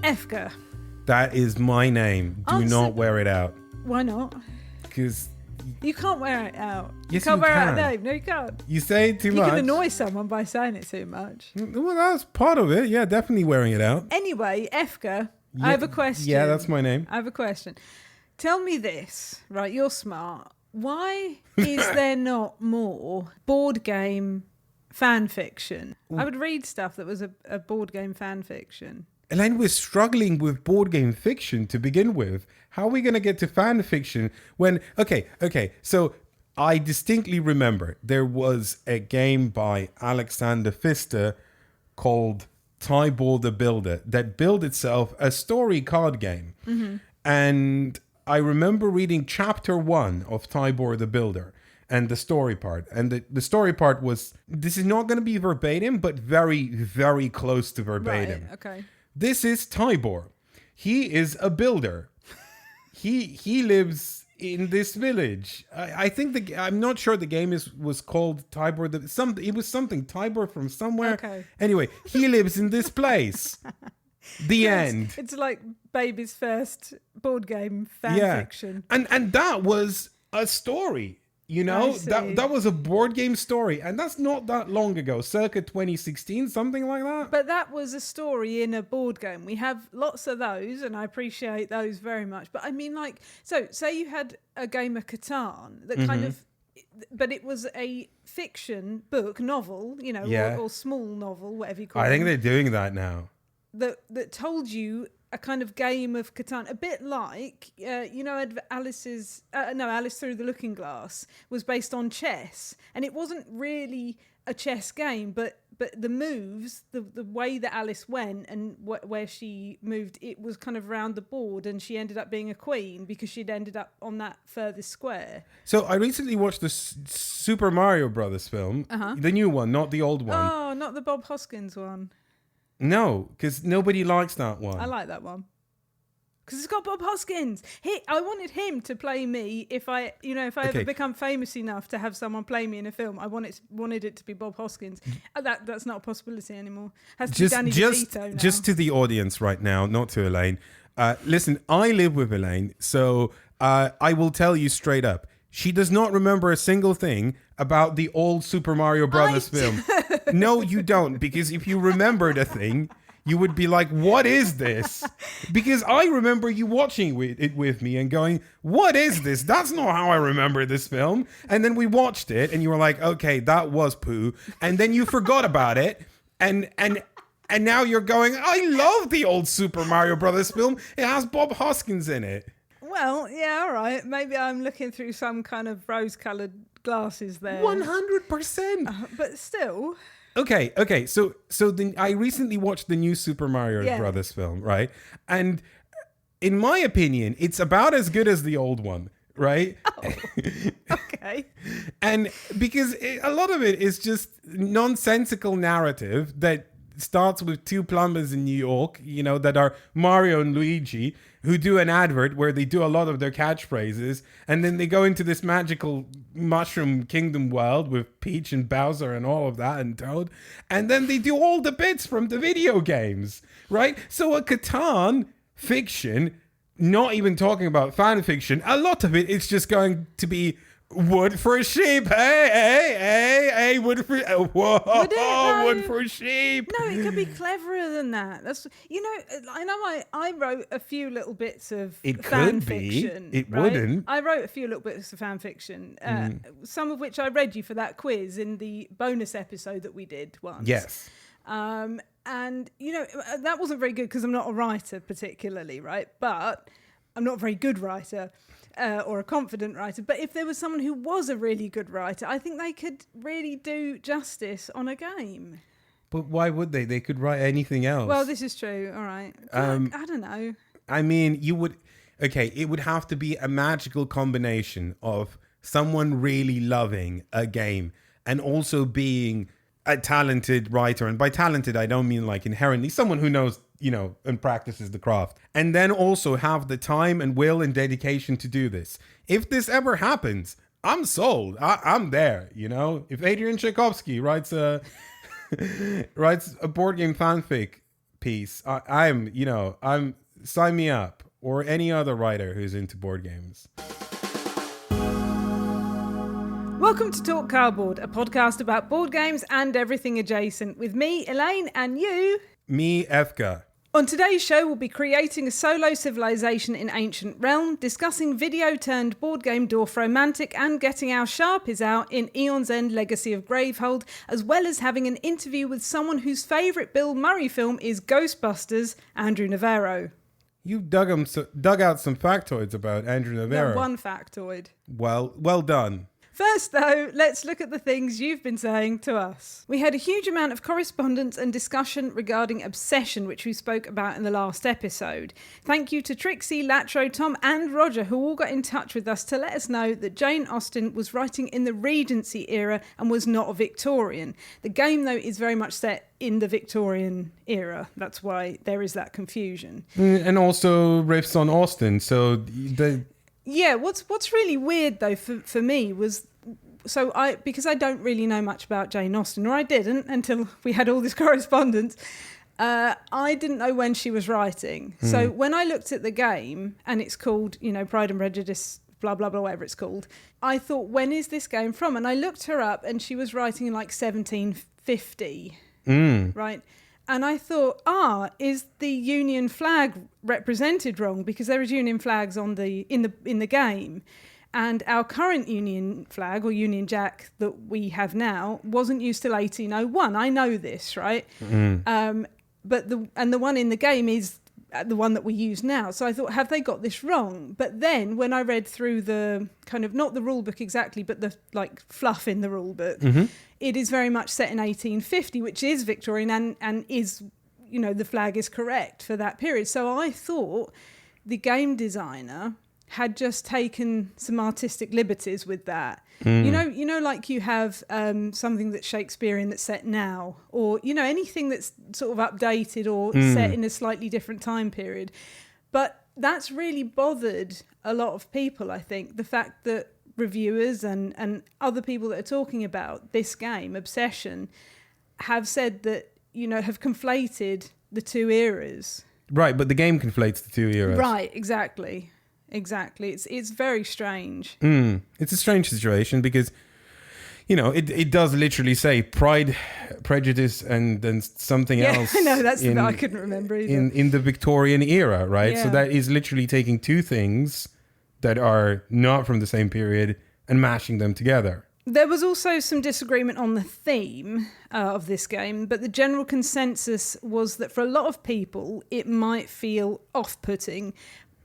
Efka. That is my name. Do not wear it out. Why not? Because you can't wear it out. Yes, you can't you wear can. out a name. No, you can't. You say it too much. You can annoy someone by saying it too much. Well, that's part of it. Yeah, definitely wearing it out. Anyway, Efka, Yeah, I have a question. Yeah, that's my name. I have a question. Tell me this, right? You're smart. Why is there not more board game fan fiction? I would read stuff that was a board game fan fiction. Elaine, we're struggling with board game fiction to begin with. How are we going to get to fan fiction when... Okay. So I distinctly remember there was a game by Alexander Pfister called Tybor the Builder that built itself a story card game. Mm-hmm. And I remember reading chapter 1 of Tybor the Builder and the story part. And the story part was... This is not going to be verbatim, but very, very close to verbatim. Right, okay. This is Tybor. He is a builder. He lives in this village. I think I'm not sure the game was called Tybor. It was something Tybor from somewhere. Okay. Anyway, he lives in this place. The end. It's like baby's first board game fan fiction. And that was a story. You know, that was a board game story, and that's not that long ago, circa 2016, something like that. But that was a story in a board game. We have lots of those, and I appreciate those very much. But I mean, like, so say you had a game of Catan that kind of, but it was a fiction book, novel, you know, or small novel, whatever you call it. I think they're doing that now. That told you a kind of game of Catan, a bit like, you know, Alice Through the Looking Glass was based on chess, and it wasn't really a chess game, but the moves, the way that Alice went and where she moved, it was kind of round the board, and she ended up being a queen because she'd ended up on that furthest square. So I recently watched the Super Mario Brothers film, the new one, not the old one. Oh, not the Bob Hoskins one. No, because nobody likes that one. I like that one. Because it's got Bob Hoskins. I wanted him to play me if I ever become famous enough to have someone play me in a film. I wanted it to be Bob Hoskins. That's not a possibility anymore. Has to be Danny DeVito now. Just to the audience right now, not to Elaine. Listen, I live with Elaine, so I will tell you straight up. She does not remember a single thing about the old Super Mario Brothers film. No, you don't, because if you remembered a thing, you would be like, what is this? Because I remember you watching it with me and going, what is this? That's not how I remember this film. And then we watched it and you were like, okay, that was poo. And then you forgot about it. And now you're going, I love the old Super Mario Brothers film. It has Bob Hoskins in it. Well, yeah, all right. Maybe I'm looking through some kind of rose-coloured glasses there. 100%. But still... Okay. So I recently watched the new Super Mario Brothers film, right? And in my opinion, it's about as good as the old one, right? Oh, okay. And because a lot of it is just nonsensical narrative that starts with two plumbers in New York, you know, that are Mario and Luigi, who do an advert where they do a lot of their catchphrases, and then they go into this magical mushroom kingdom world with Peach and Bowser and all of that and Toad, and then they do all the bits from the video games, right? So a Catan fiction, not even talking about fan fiction, a lot of it is just going to be wood for sheep. Hey, wood for wood for sheep. No, it could be cleverer than that. That's, you know, I wrote a few little bits of fan fiction. It wouldn't. I wrote a few little bits of fan fiction, some of which I read you for that quiz in the bonus episode that we did once. Yes. And, you know, that wasn't very good because I'm not a writer particularly, right? But I'm not a very good writer. Or a confident writer, but if there was someone who was a really good writer, I think they could really do justice on a game. But why would they? They could write anything else. Well, this is true. All right. I don't know. I mean, it would have to be a magical combination of someone really loving a game and also being a talented writer. And by talented, I don't mean like inherently someone who knows, you know, and practices the craft. And then also have the time and will and dedication to do this. If this ever happens, I'm sold. I'm there, you know. If Adrian Tchaikovsky writes a board game fanfic piece. I'm sign me up, or any other writer who's into board games. Welcome to Talk Cardboard, a podcast about board games and everything adjacent, with me, Elaine, and you, me, Efka. On today's show, we'll be creating a solo civilization in Ancient Realm, discussing video-turned-board game Dorfromantik, and getting our Sharpies out in Aeon's End Legacy of Gravehold, as well as having an interview with someone whose favourite Bill Murray film is Ghostbusters, Andrew Navaro. You dug out some factoids about Andrew Navaro. Yeah, one factoid. Well done. First, though, let's look at the things you've been saying to us. We had a huge amount of correspondence and discussion regarding obsession, which we spoke about in the last episode. Thank you to Trixie, Latro, Tom and Roger, who all got in touch with us to let us know that Jane Austen was writing in the Regency era and was not a Victorian. The game, though, is very much set in the Victorian era. That's why there is that confusion. And also riffs on Austen, so... Yeah, what's really weird though for me was, because I don't really know much about Jane Austen, or I didn't until we had all this correspondence. I didn't know when she was writing. So when I looked at the game and it's called, Pride and Prejudice, blah blah blah, whatever it's called, I thought, when is this game from? And I looked her up, and she was writing in like 1750, right? And I thought, is the Union flag represented wrong? Because there is Union flags in the game, and our current Union flag, or Union Jack that we have now, wasn't used till 1801. I know this, right? But the one in the game is the one that we use now. So I thought, have they got this wrong? But then when I read through the kind of, not the rule book exactly, but the like fluff in the rule book, it is very much set in 1850, which is Victorian and is, the flag is correct for that period. So I thought the game designer had just taken some artistic liberties with that. Like you have something that's Shakespearean that's set now, or, anything that's sort of updated or set in a slightly different time period. But that's really bothered a lot of people, I think, the fact that reviewers and other people that are talking about this game, Obsession, have said that, have conflated the two eras. Right, but the game conflates the two eras. Right, exactly. It's very strange. It's a strange situation because, it does literally say Pride, Prejudice, and then something else. Yeah, I know, that's the bit I couldn't remember either. In the Victorian era, right? Yeah. So that is literally taking two things that are not from the same period and mashing them together. There was also some disagreement on the theme of this game, but the general consensus was that for a lot of people, it might feel off-putting,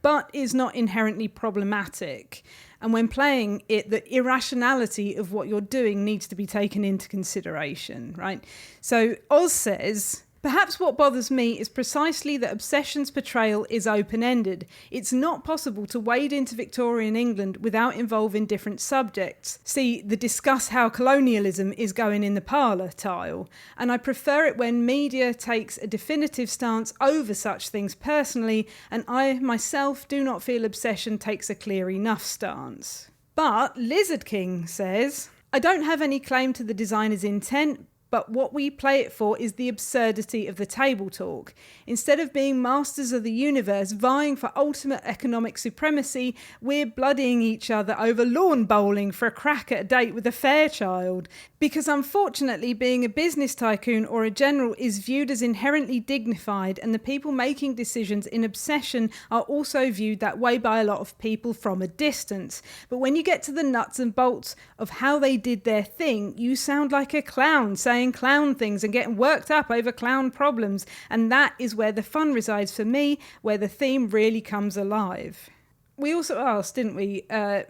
but is not inherently problematic. And when playing it, the irrationality of what you're doing needs to be taken into consideration, right? So Oz says, perhaps what bothers me is precisely that Obsession's portrayal is open-ended. It's not possible to wade into Victorian England without involving different subjects. See, the discuss how colonialism is going in the parlour tile. And I prefer it when media takes a definitive stance over such things personally, and I myself do not feel Obsession takes a clear enough stance. But Lizard King says, I don't have any claim to the designer's intent, but what we play it for is the absurdity of the table talk. Instead of being masters of the universe vying for ultimate economic supremacy, we're bloodying each other over lawn bowling for a crack at a date with a Fairchild. Because unfortunately, being a business tycoon or a general is viewed as inherently dignified, and the people making decisions in Obsession are also viewed that way by a lot of people from a distance. But when you get to the nuts and bolts of how they did their thing, you sound like a clown saying clown things and getting worked up over clown problems, and that is where the fun resides for me, where the theme really comes alive. We also asked, didn't we,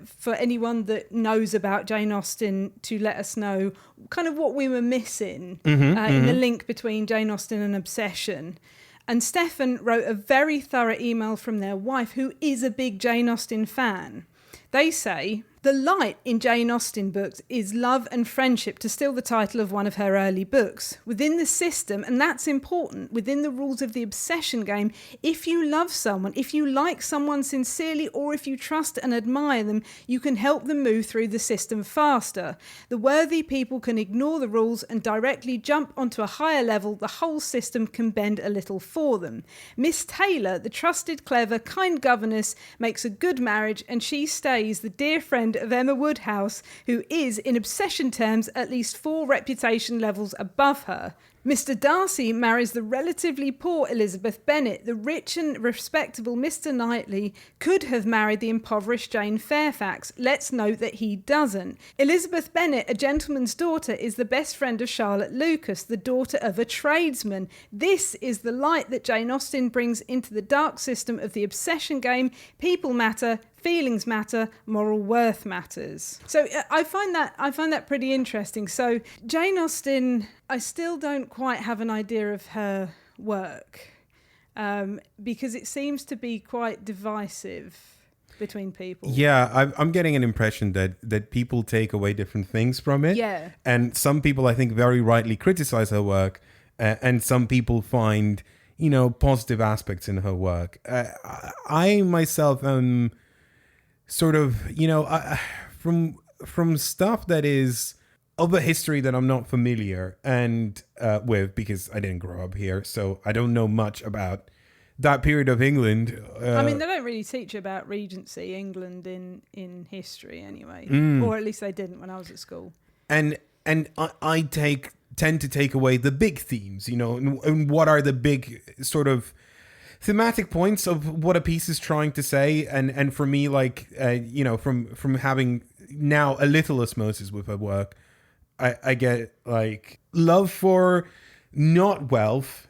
for anyone that knows about Jane Austen to let us know kind of what we were missing in the link between Jane Austen and Obsession. And Stefan wrote a very thorough email from their wife, who is a big Jane Austen fan. They say, the The light in Jane Austen books is love and friendship, to steal the title of one of her early books. Within the system, and that's important, within the rules of the obsession game, if you love someone, if you like someone sincerely, or if you trust and admire them, you can help them move through the system faster. The worthy people can ignore the rules and directly jump onto a higher level. The whole system can bend a little for them. Miss Taylor, the trusted, clever, kind governess, makes a good marriage, and she stays the dear friend of Emma Woodhouse, who is, in obsession terms, at least 4 reputation levels above her. Mr. Darcy marries the relatively poor Elizabeth Bennet. The rich and respectable Mr. Knightley could have married the impoverished Jane Fairfax. Let's note that he doesn't. Elizabeth Bennet, a gentleman's daughter, is the best friend of Charlotte Lucas, the daughter of a tradesman. This is the light that Jane Austen brings into the dark system of the obsession game. People matter, feelings matter, moral worth matters. So I find that pretty interesting. So Jane Austen, I still don't quite have an idea of her work, because it seems to be quite divisive between people. Yeah, I'm getting an impression that people take away different things from it. Yeah. And some people, I think, very rightly criticize her work, and some people find, positive aspects in her work. I myself am sort of, from stuff that is of a history that I'm not familiar and with, because I didn't grow up here, so I don't know much about that period of England. I mean, they don't really teach about Regency England in history anyway, or at least they didn't when I was at school. And I tend to take away the big themes, and what are the big sort of thematic points of what a piece is trying to say. And for me, from having now a little osmosis with her work, I get like love for not wealth,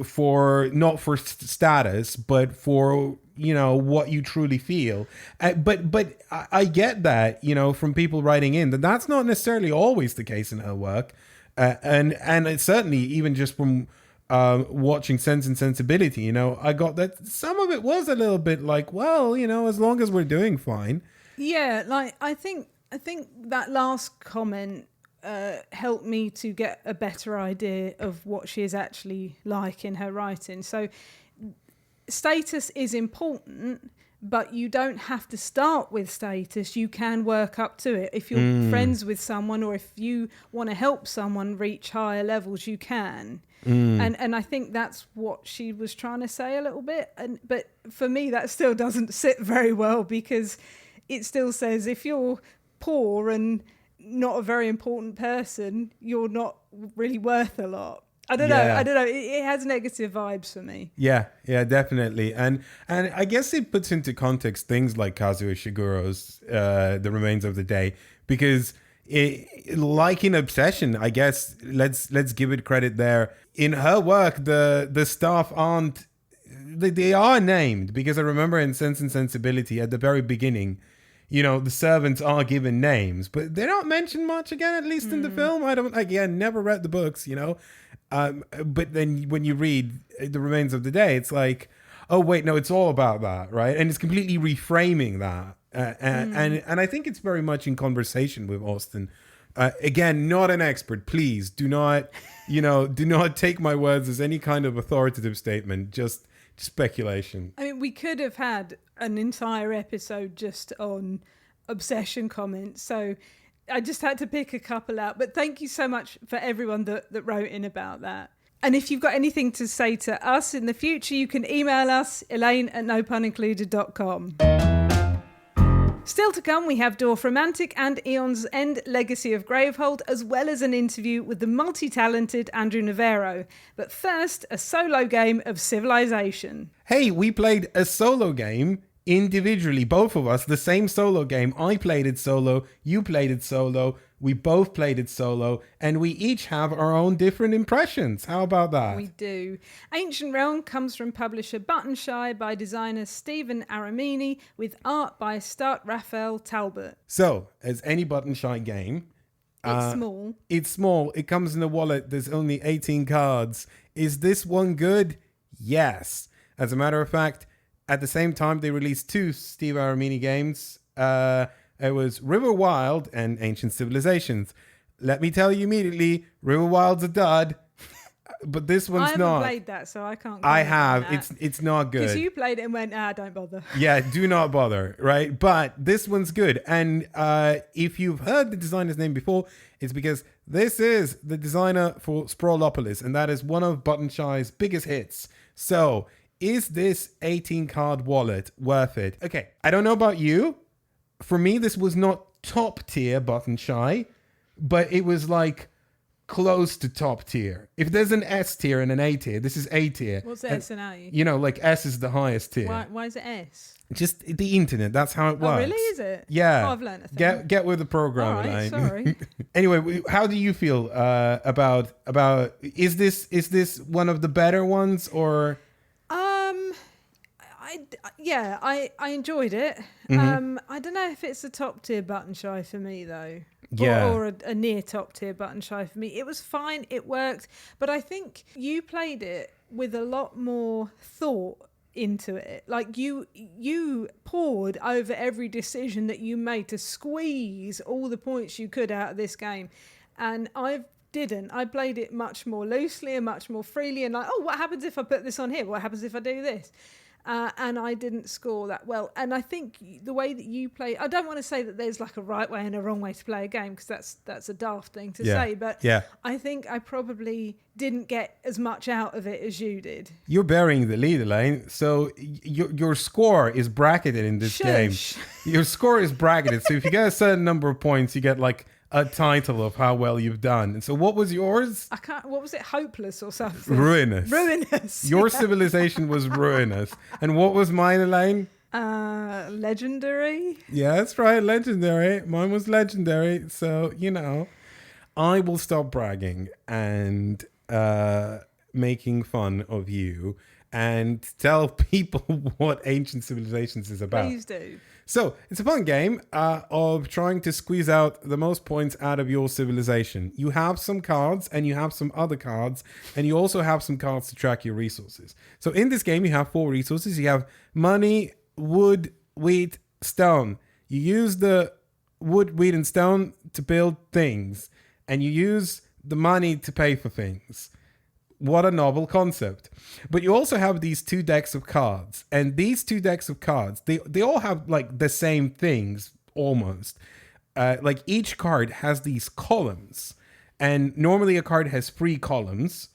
for not for status, but for, what you truly feel. But I get that, from people writing in that's not necessarily always the case in her work. And it's certainly even just from watching Sense and Sensibility, I got that some of it was a little bit like, well, as long as we're doing fine. Yeah, like I think that last comment helped me to get a better idea of what she is actually like in her writing. So status is important, but you don't have to start with status. You can work up to it. If you're friends with someone, or if you want to help someone reach higher levels, you can. And I think that's what she was trying to say a little bit. But for me, that still doesn't sit very well, because it still says if you're poor and not a very important person, you're not really worth a lot. I don't know. It has negative vibes for me. Yeah, definitely. And I guess it puts into context things like Kazuo Ishiguro's The Remains of the Day, because like in Obsession, I guess let's give it credit there. In her work, the staff aren't, they are named, because I remember in Sense and Sensibility at the very beginning, the servants are given names, but they're not mentioned much again, at least in the film. Never read the books, but then when you read The Remains of the Day, it's like, oh wait, no, it's all about that, right? And it's completely reframing that. And I think it's very much in conversation with Austen. Again, not an expert. Please do not take my words as any kind of authoritative statement. Just speculation. I mean, we could have had an entire episode just on obsession comments. So I just had to pick a couple out. But thank you so much for everyone that wrote in about that. And if you've got anything to say to us in the future, you can email us, elaine@nopunincluded.com. Still to come, we have Dorfromantik and Aeon's End Legacy of Gravehold, as well as an interview with the multi-talented Andrew Navaro. But first, a solo game of Civilization. Hey, we played a solo game individually, both of us, the same solo game. I played it solo, you played it solo, we both played it solo, and we each have our own different impressions. How about that? We do. Ancient Realm comes from publisher Buttonshy by designer Stephen Aramini, with art by Start Raphael Talbot. So, as any Buttonshy game, it's small. It's small. It comes in a wallet. There's only 18 cards. Is this one good? Yes. As a matter of fact, at the same time, they released 2 Steve Aramini games. It was River Wild and Ancient Civilizations. Let me tell you immediately, River Wild's a dud. But this one's not. I haven't played that, so I can't. I have. It's not good. Because you played it and went, don't bother. Yeah, do not bother, right? But this one's good. And if you've heard the designer's name before, it's because this is the designer for Sprawlopolis, and that is one of Button Shy's biggest hits. So, is this 18-card wallet worth it? Okay, I don't know about you. For me, this was not top tier Button Shy, but it was like close to top tier. If there's an S tier and an A tier, this is A tier. What's S and A? You know, like S is the highest tier. Why is it S? Just the internet. That's how it works. Oh, really? Is it? Yeah. Oh, I've learned a thing. Get with the program, all right, Elaine. sorry. Anyway, how do you feel about is this one of the better ones or? I enjoyed it. I don't know if it's a top tier Button Shy for me though. Yeah. Or a near top tier Button Shy for me. It was fine, it worked, but I think you played it with a lot more thought into it. Like you poured over every decision that you made to squeeze all the points you could out of this game. And I played it much more loosely and much more freely and like, oh, what happens if I put this on here? What happens if I do this? And I didn't score that well. And I think the way that you play, I don't want to say that there's like a right way and a wrong way to play a game, because that's a daft thing to say. But I think I probably didn't get as much out of it as you did. You're bearing the lead, Elaine. So your score is bracketed in this game. Your score is bracketed. So if you get a certain number of points, you get like a title of how well you've done. And so what was yours? What was it? Hopeless or something? Ruinous. Your civilization was ruinous. And what was mine, Elaine? Legendary. Yeah, that's right. Legendary. Mine was legendary. So, I will stop bragging and making fun of you and tell people what Ancient Civilizations is about. Please do. So, it's a fun game of trying to squeeze out the most points out of your civilization. You have some cards, and you have some other cards, and you also have some cards to track your resources. So, in this game, you have 4 resources. You have money, wood, wheat, stone. You use the wood, wheat, and stone to build things, and you use the money to pay for things. What a novel concept. But you also have these 2 decks of cards. And these 2 decks of cards, they all have like the same things almost. Like each card has these columns. And normally a card has 3 columns.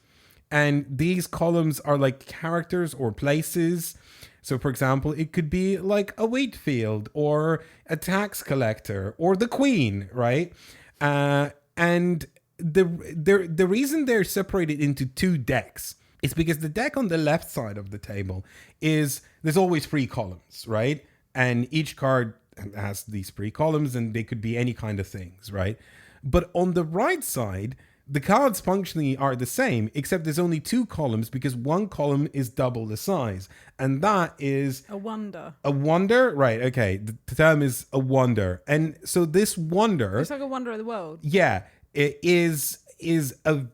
And these columns are like characters or places. So for example, it could be like a wheat field or a tax collector or the queen, right? And the reason they're separated into 2 decks is because the deck on the left side of the table there's always 3 columns, right? And each card has these 3 columns, and they could be any kind of things, right? But on the right side, the cards functionally are the same, except there's only 2 columns because one column is double the size, and that is a wonder. A wonder, right? Okay, the term is a wonder, and so this wonder, it's like a wonder of the world. Yeah. It is a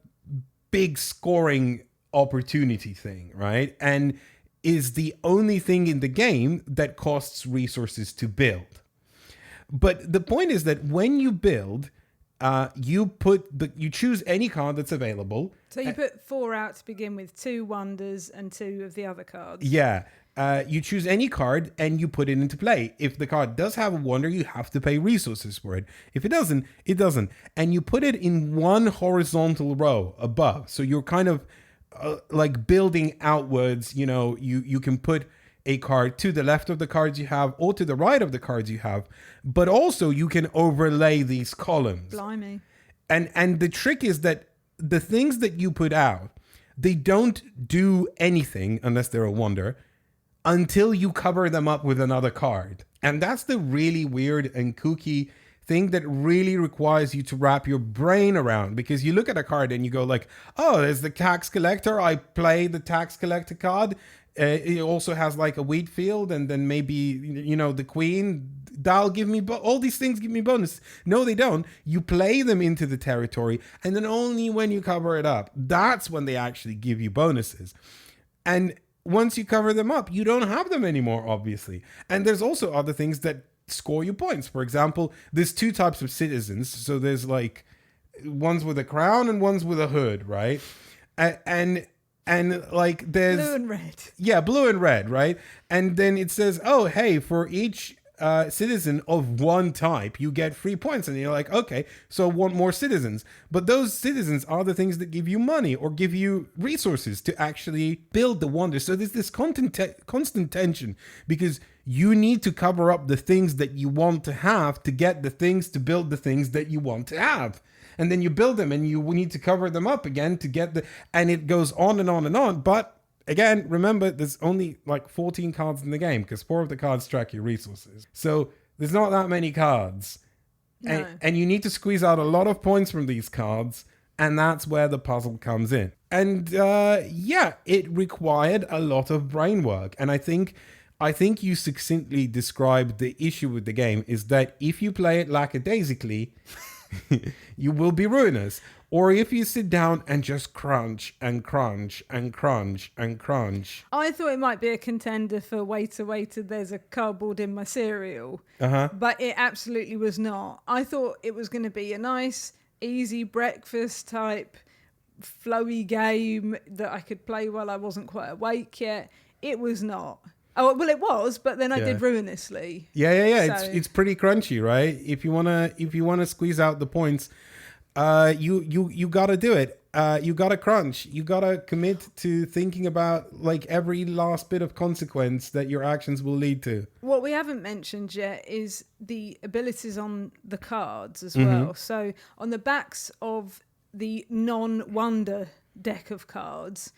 big scoring opportunity thing, right? And is the only thing in the game that costs resources to build. But the point is that when you build, you choose any card that's available. So you put 4 out to begin with, 2 wonders and 2 of the other cards. Yeah. You choose any card and you put it into play. If the card does have a wonder, you have to pay resources for it. If it doesn't, it doesn't. And you put it in one horizontal row above. So you're kind of like building outwards. You can put a card to the left of the cards you have or to the right of the cards you have. But also you can overlay these columns. Blimey. And the trick is that the things that you put out, they don't do anything unless they're a wonder until you cover them up with another card. And that's the really weird and kooky thing that really requires you to wrap your brain around, because you look at a card and you go like, oh, there's the tax collector. I play the tax collector card. It also has like a wheat field, and then maybe, the queen. That'll give me all these things give me bonus. No, they don't. You play them into the territory, and then only when you cover it up, that's when they actually give you bonuses. And once you cover them up, you don't have them anymore, obviously. And there's also other things that score you points. For example, there's two types of citizens. So there's like ones with a crown and ones with a hood, right? And like there's blue and red. Yeah, blue and red, right? And then it says, oh, hey, for each citizen of one type, you get 3 points. And you're like, okay, so I want more citizens. But those citizens are the things that give you money or give you resources to actually build the wonders. So there's this constant tension because you need to cover up the things that you want to have to get the things to build the things that you want to have. And then you build them and you need to cover them up again to get and it goes on and on and on. But again, remember, there's only like 14 cards in the game because 4 of the cards track your resources. So there's not that many cards. No. And you need to squeeze out a lot of points from these cards. And that's where the puzzle comes in. And it required a lot of brain work. And I think you succinctly described the issue with the game is that if you play it lackadaisically, you will be ruinous. Or if you sit down and just crunch and crunch and crunch and crunch. I thought it might be a contender for waiter, there's a cardboard in my cereal. But it absolutely was not. I thought it was going to be a nice, easy breakfast type, flowy game that I could play while I wasn't quite awake yet. It was not. Oh, well, it was, but then I did ruinously. Yeah. So. It's pretty crunchy, right? If you wanna squeeze out the points, you gotta do it. You gotta crunch. You gotta commit to thinking about like every last bit of consequence that your actions will lead to. What we haven't mentioned yet is the abilities on the cards as well. So on the backs of the non-wonder deck of cards,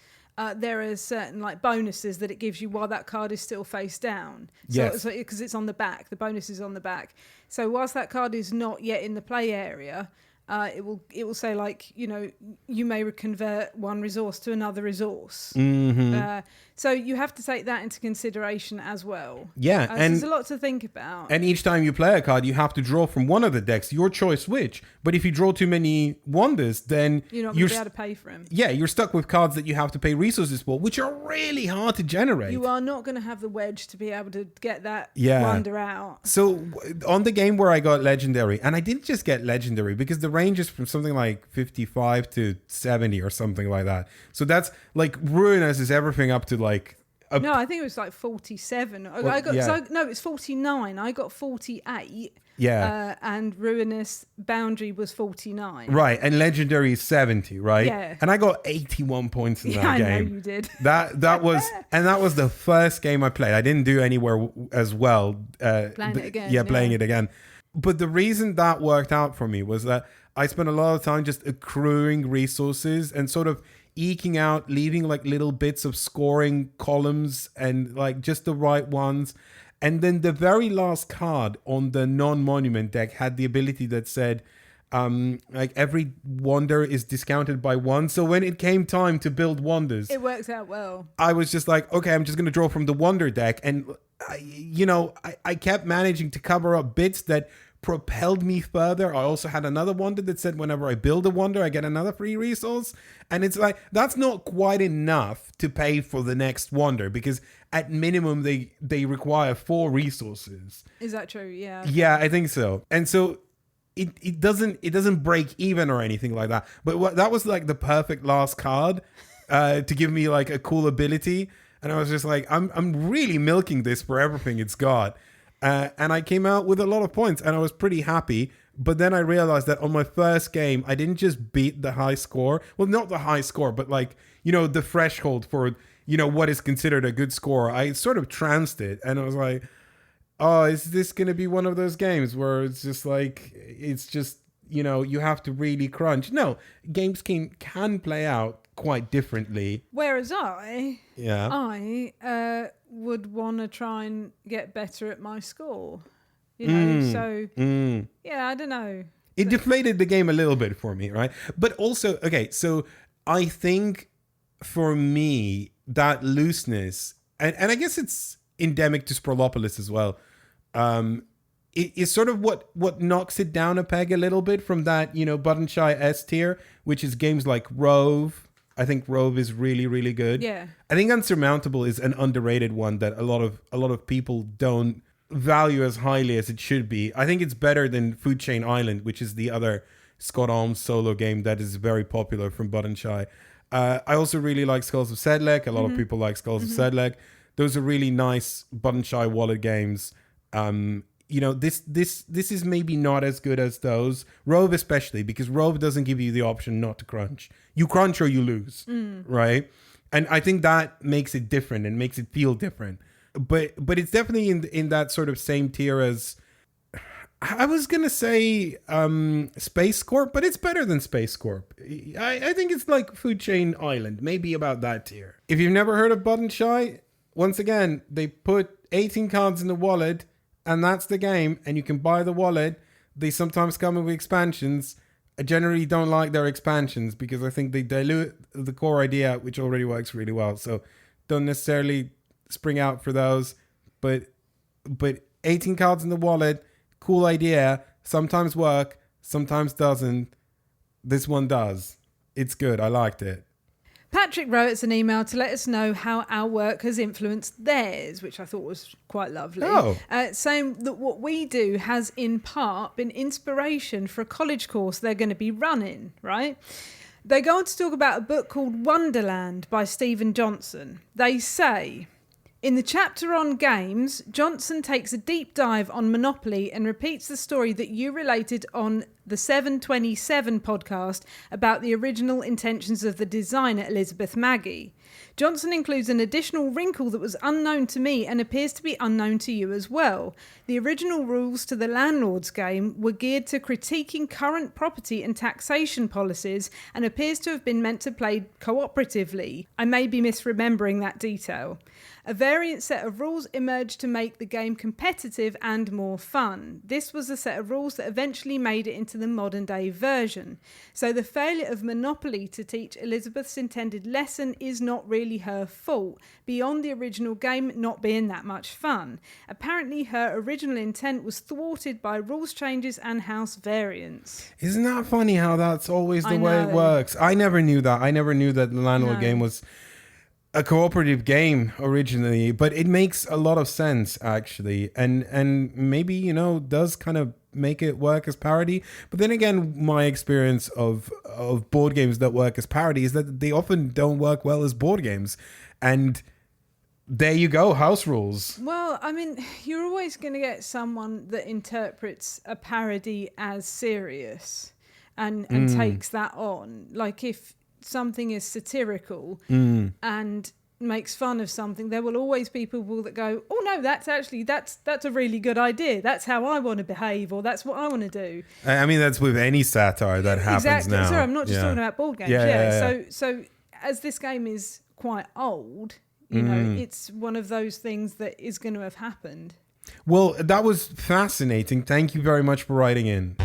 there are certain like bonuses that it gives you while that card is still face down. So because it's on the back, the bonus is on the back. So whilst that card is not yet in the play area, it will say like, you know, you may convert one resource to another resource. So you have to take that into consideration as well. Yeah, and there's a lot to think about. And each time you play a card, you have to draw from one of the decks, your choice which. But if you draw too many wonders, then you're not going to be able to pay for them. Yeah, you're stuck with cards that you have to pay resources for, which are really hard to generate. You are not going to have the wedge to be able to get that wonder out. So on the game where I got legendary, and I didn't just get legendary because the range is from something like 55 to 70 or something like that. So that's like ruinous is everything up to like no, I think it was like 47. It's 49. I got 48. Yeah. And ruinous boundary was 49. Right, and legendary is 70, right? Yeah. And I got 81 points in that game. I know you did. That was the first game I played. I didn't do anywhere as well. Playing it again. Yeah, playing it again. But the reason that worked out for me was that I spent a lot of time just accruing resources and sort of eking out, leaving like little bits of scoring columns and like just the right ones. And then the very last card on the non-monument deck had the ability that said, like every wonder is discounted by 1. So when it came time to build wonders, it works out well. I was just like, okay, I'm just going to draw from the wonder deck. And, I kept managing to cover up bits that propelled me further. I also had another wonder that said whenever I build a wonder, I get another free resource. And it's like, that's not quite enough to pay for the next wonder because at minimum they require 4 resources. Is that true? Yeah. Yeah, I think so. And so it doesn't break even or anything like that. But that was like the perfect last card to give me like a cool ability. And I was just like, I'm really milking this for everything it's got. And I came out with a lot of points and I was pretty happy. But then I realized that on my first game, I didn't just beat the high score. Well, not the high score, but like, the threshold for, what is considered a good score. I sort of trounced it and I was like, oh, is this going to be one of those games where it's just like, you have to really crunch? No, games can play out quite differently. Whereas I would want to try and get better at my score. I don't know. It deflated the game a little bit for me, right? But also, okay, so I think for me, that looseness, and I guess it's endemic to Sprawlopolis as well, it is sort of what knocks it down a peg a little bit from that, button shy S tier, which is games like Rove. I think Rove is really, really good. Yeah. I think Unsurmountable is an underrated one that a lot of people don't value as highly as it should be. I think it's better than Food Chain Island, which is the other Scott Almes solo game that is very popular from Button Shy. I also really like Skulls of Sedlec. A lot of people like Skulls of Sedlec. Those are really nice Button Shy wallet games. This is maybe not as good as those. Rove especially, because Rove doesn't give you the option not to crunch. You crunch or you lose, right? And I think that makes it different and makes it feel different. But it's definitely in that sort of same tier as, I was going to say Space Corp, but it's better than Space Corp. I think it's like Food Chain Island, maybe about that tier. If you've never heard of Button Shy, once again, they put 18 cards in the wallet, and that's the game, and you can buy the wallet. They sometimes come with expansions. I generally don't like their expansions because I think they dilute the core idea, which already works really well. So don't necessarily spring out for those. But 18 cards in the wallet, cool idea. Sometimes work, sometimes doesn't. This one does. It's good. I liked it. Patrick wrote us an email to let us know how our work has influenced theirs, which I thought was quite lovely. Saying that what we do has in part been inspiration for a college course they're going to be running, right? They go on to talk about a book called Wonderland by Stephen Johnson. They say, in the chapter on games, Johnson takes a deep dive on Monopoly and repeats the story that you related on the 727 podcast about the original intentions of the designer Elizabeth Maggie. Johnson includes an additional wrinkle that was unknown to me and appears to be unknown to you as well. The original rules to the Landlord's game were geared to critiquing current property and taxation policies and appears to have been meant to play cooperatively. I may be misremembering that detail. A variant set of rules emerged to make the game competitive and more fun. This was a set of rules that eventually made it into the modern day version. So the failure of Monopoly to teach Elizabeth's intended lesson is not really her fault, beyond the original game not being that much fun. Apparently her original intent was thwarted by rules changes and house variants. Isn't that funny how that's always the way it works? I never knew that. I never knew that the Landlord game was a cooperative game originally, but it makes a lot of sense actually, and maybe does kind of make it work as parody. But then again, my experience of board games that work as parody is that they often don't work well as board games, and there you go, house rules. Well, I mean, you're always going to get someone that interprets a parody as serious and takes that on. Like if something is satirical and makes fun of something, there will always be people that go, oh no, that's a really good idea, that's how I want to behave, or that's what I want to do. I mean, that's with any satire that happens now. Sorry, I'm not just talking about board games. So as this game is quite old, it's one of those things that is going to have happened. Well, that was fascinating. Thank you very much for writing in.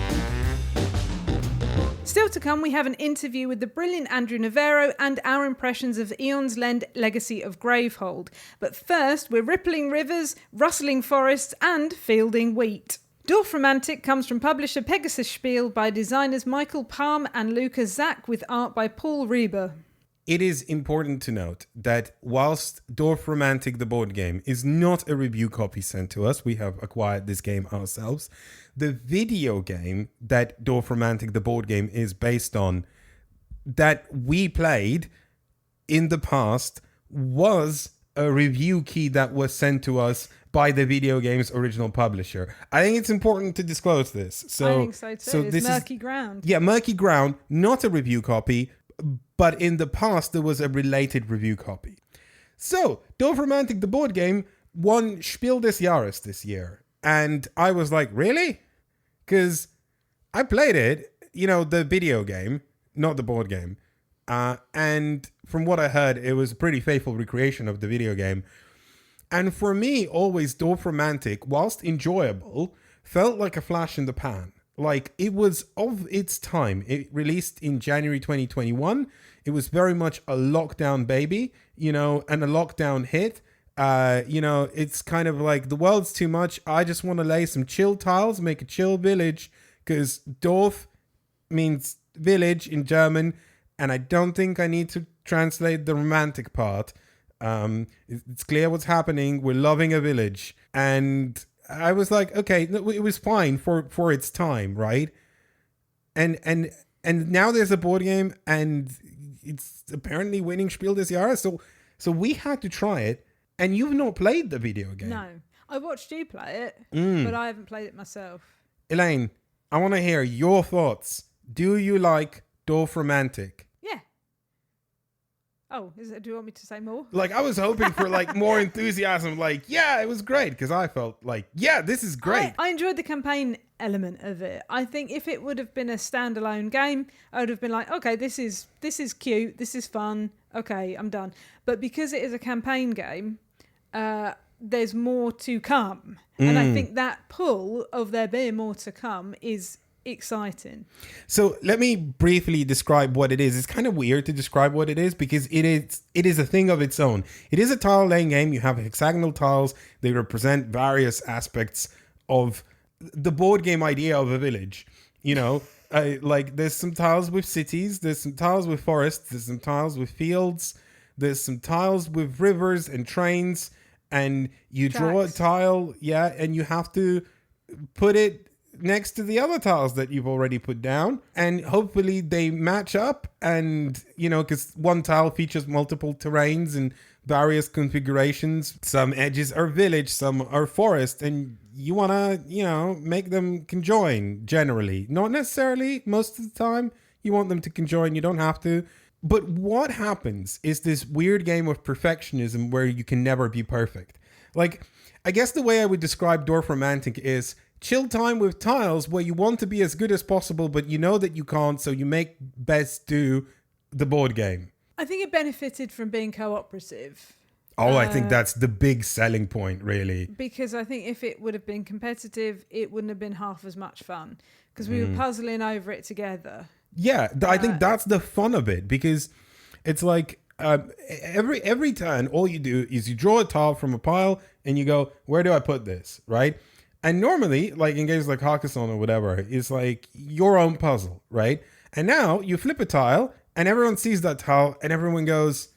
Still to come, we have an interview with the brilliant Andrew Navaro and our impressions of Aeon's legacy of Gravehold. But first, we're rippling rivers, rustling forests, and fielding wheat. Dorfromantik comes from publisher Pegasus Spiel by designers Michael Palm and Luca Zack with art by Paul Reber. It is important to note that whilst Dorfromantik the board game is not a review copy sent to us, we have acquired this game ourselves, the video game that Dorfromantik the board game is based on, that we played in the past, was a review key that was sent to us by the video game's original publisher. I think it's important to disclose this. I think so too. So it's murky ground. Yeah, murky ground, not a review copy, but in the past there was a related review copy. So, Dorfromantik the board game won Spiel des Jahres this year. And I was like, really? Because I played it, the video game, not the board game. And from what I heard, it was a pretty faithful recreation of the video game. And for me, always Dorfromantik, whilst enjoyable, felt like a flash in the pan. Like, it was of its time. It released in January 2021. It was very much a lockdown baby, and a lockdown hit. It's kind of like, the world's too much. I just want to lay some chill tiles, make a chill village, because Dorf means village in German, and I don't think I need to translate the romantic part. It's clear what's happening. We're loving a village. And I was like, okay, it was fine for its time, right? And now there's a board game, and it's apparently winning Spiel des Jahres. So we had to try it, and you've not played the video game. No. I watched you play it, but I haven't played it myself. Elaine, I want to hear your thoughts. Do you like Dorfromantik? Yeah. Oh, do you want me to say more? Like, I was hoping for like more enthusiasm. Like, yeah, it was great, because I felt like, yeah, this is great. I enjoyed the campaign element of it. I think if it would have been a standalone game, I would have been like, okay, this is cute, this is fun. Okay, I'm done. But because it is a campaign game, there's more to come. And I think that pull of there being more to come is exciting. So let me briefly describe what it is. It's kind of weird to describe what it is, because it is a thing of its own. It is a tile laying game. You have hexagonal tiles. They represent various aspects of the board game idea of a village. You know, like there's some tiles with cities, there's some tiles with forests, there's some tiles with fields, there's some tiles with rivers and trains, and you draw a tile, and you have to put it next to the other tiles that you've already put down, and hopefully they match up. And you know, because one tile features multiple terrains and various configurations. Some edges are village, some are forest, and you want to, you know, make them conjoin. Generally, not necessarily, most of the time you want them to conjoin. You don't have to. But what happens is this weird game of perfectionism where you can never be perfect. Like, I guess the way I would describe Dorfromantik is chill time with tiles where you want to be as good as possible, but you know that you can't, so you make best do the board game. I think it benefited from being cooperative. Oh, I think that's the big selling point, really. Because I think if it would have been competitive, it wouldn't have been half as much fun. Because we were puzzling over it together. Yeah, I think that's the fun of it, because it's like every turn, all you do is you draw a tile from a pile and you go, where do I put this, right? And normally, like in games like Carcassonne or whatever, it's like your own puzzle, right? And now you flip a tile and everyone sees that tile and everyone goes,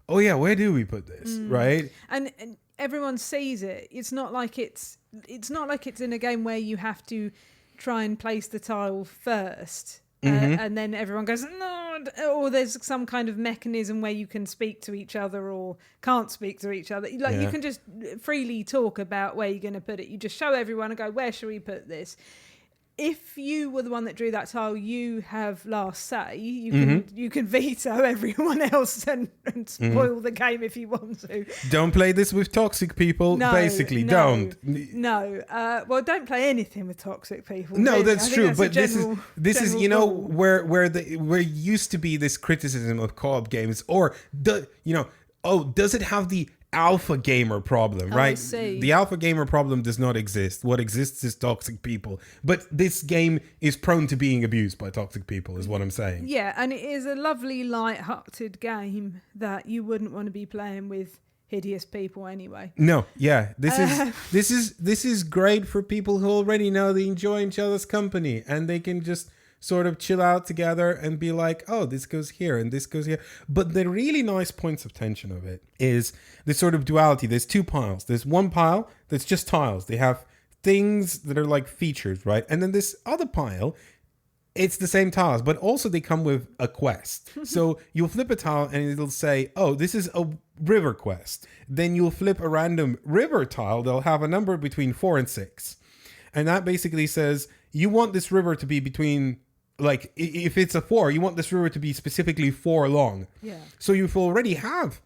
oh yeah, where do we put this, right? And everyone sees it. It's not like it's in a game where you have to try and place the tile first. And then everyone goes, no, or there's some kind of mechanism where you can speak to each other or can't speak to each other. Like you can just freely talk about where you're going to put it. You just show everyone and go, where should we put this? If you were the one that drew that tile, you have last say. You can veto everyone else and spoil the game if you want to. Don't play this with toxic people. Basically, don't. No. Well, don't play anything with toxic people. No, really. that's true. But this is you know where used to be this criticism of co-op games, or does it have the alpha gamer problem, right? The alpha gamer problem does not exist. What exists is toxic people. But this game is prone to being abused by toxic people, is what I'm saying. Yeah, and it is a lovely, light-hearted game that you wouldn't want to be playing with hideous people anyway. No, yeah. This is great for people who already know they enjoy each other's company and they can just sort of chill out together and be like, oh, this goes here and this goes here. But the really nice points of tension of it is this sort of duality. There's two piles. There's one pile that's just tiles. They have things that are like features, right? And then this other pile, it's the same tiles, but also they come with a quest. So you'll flip a tile and it'll say, oh, this is a river quest. Then you'll flip a random river tile. They'll have a number between 4 and 6. And that basically says, you want this river to be between, like, if it's a 4, you want this river to be specifically 4 long. Yeah. So you already have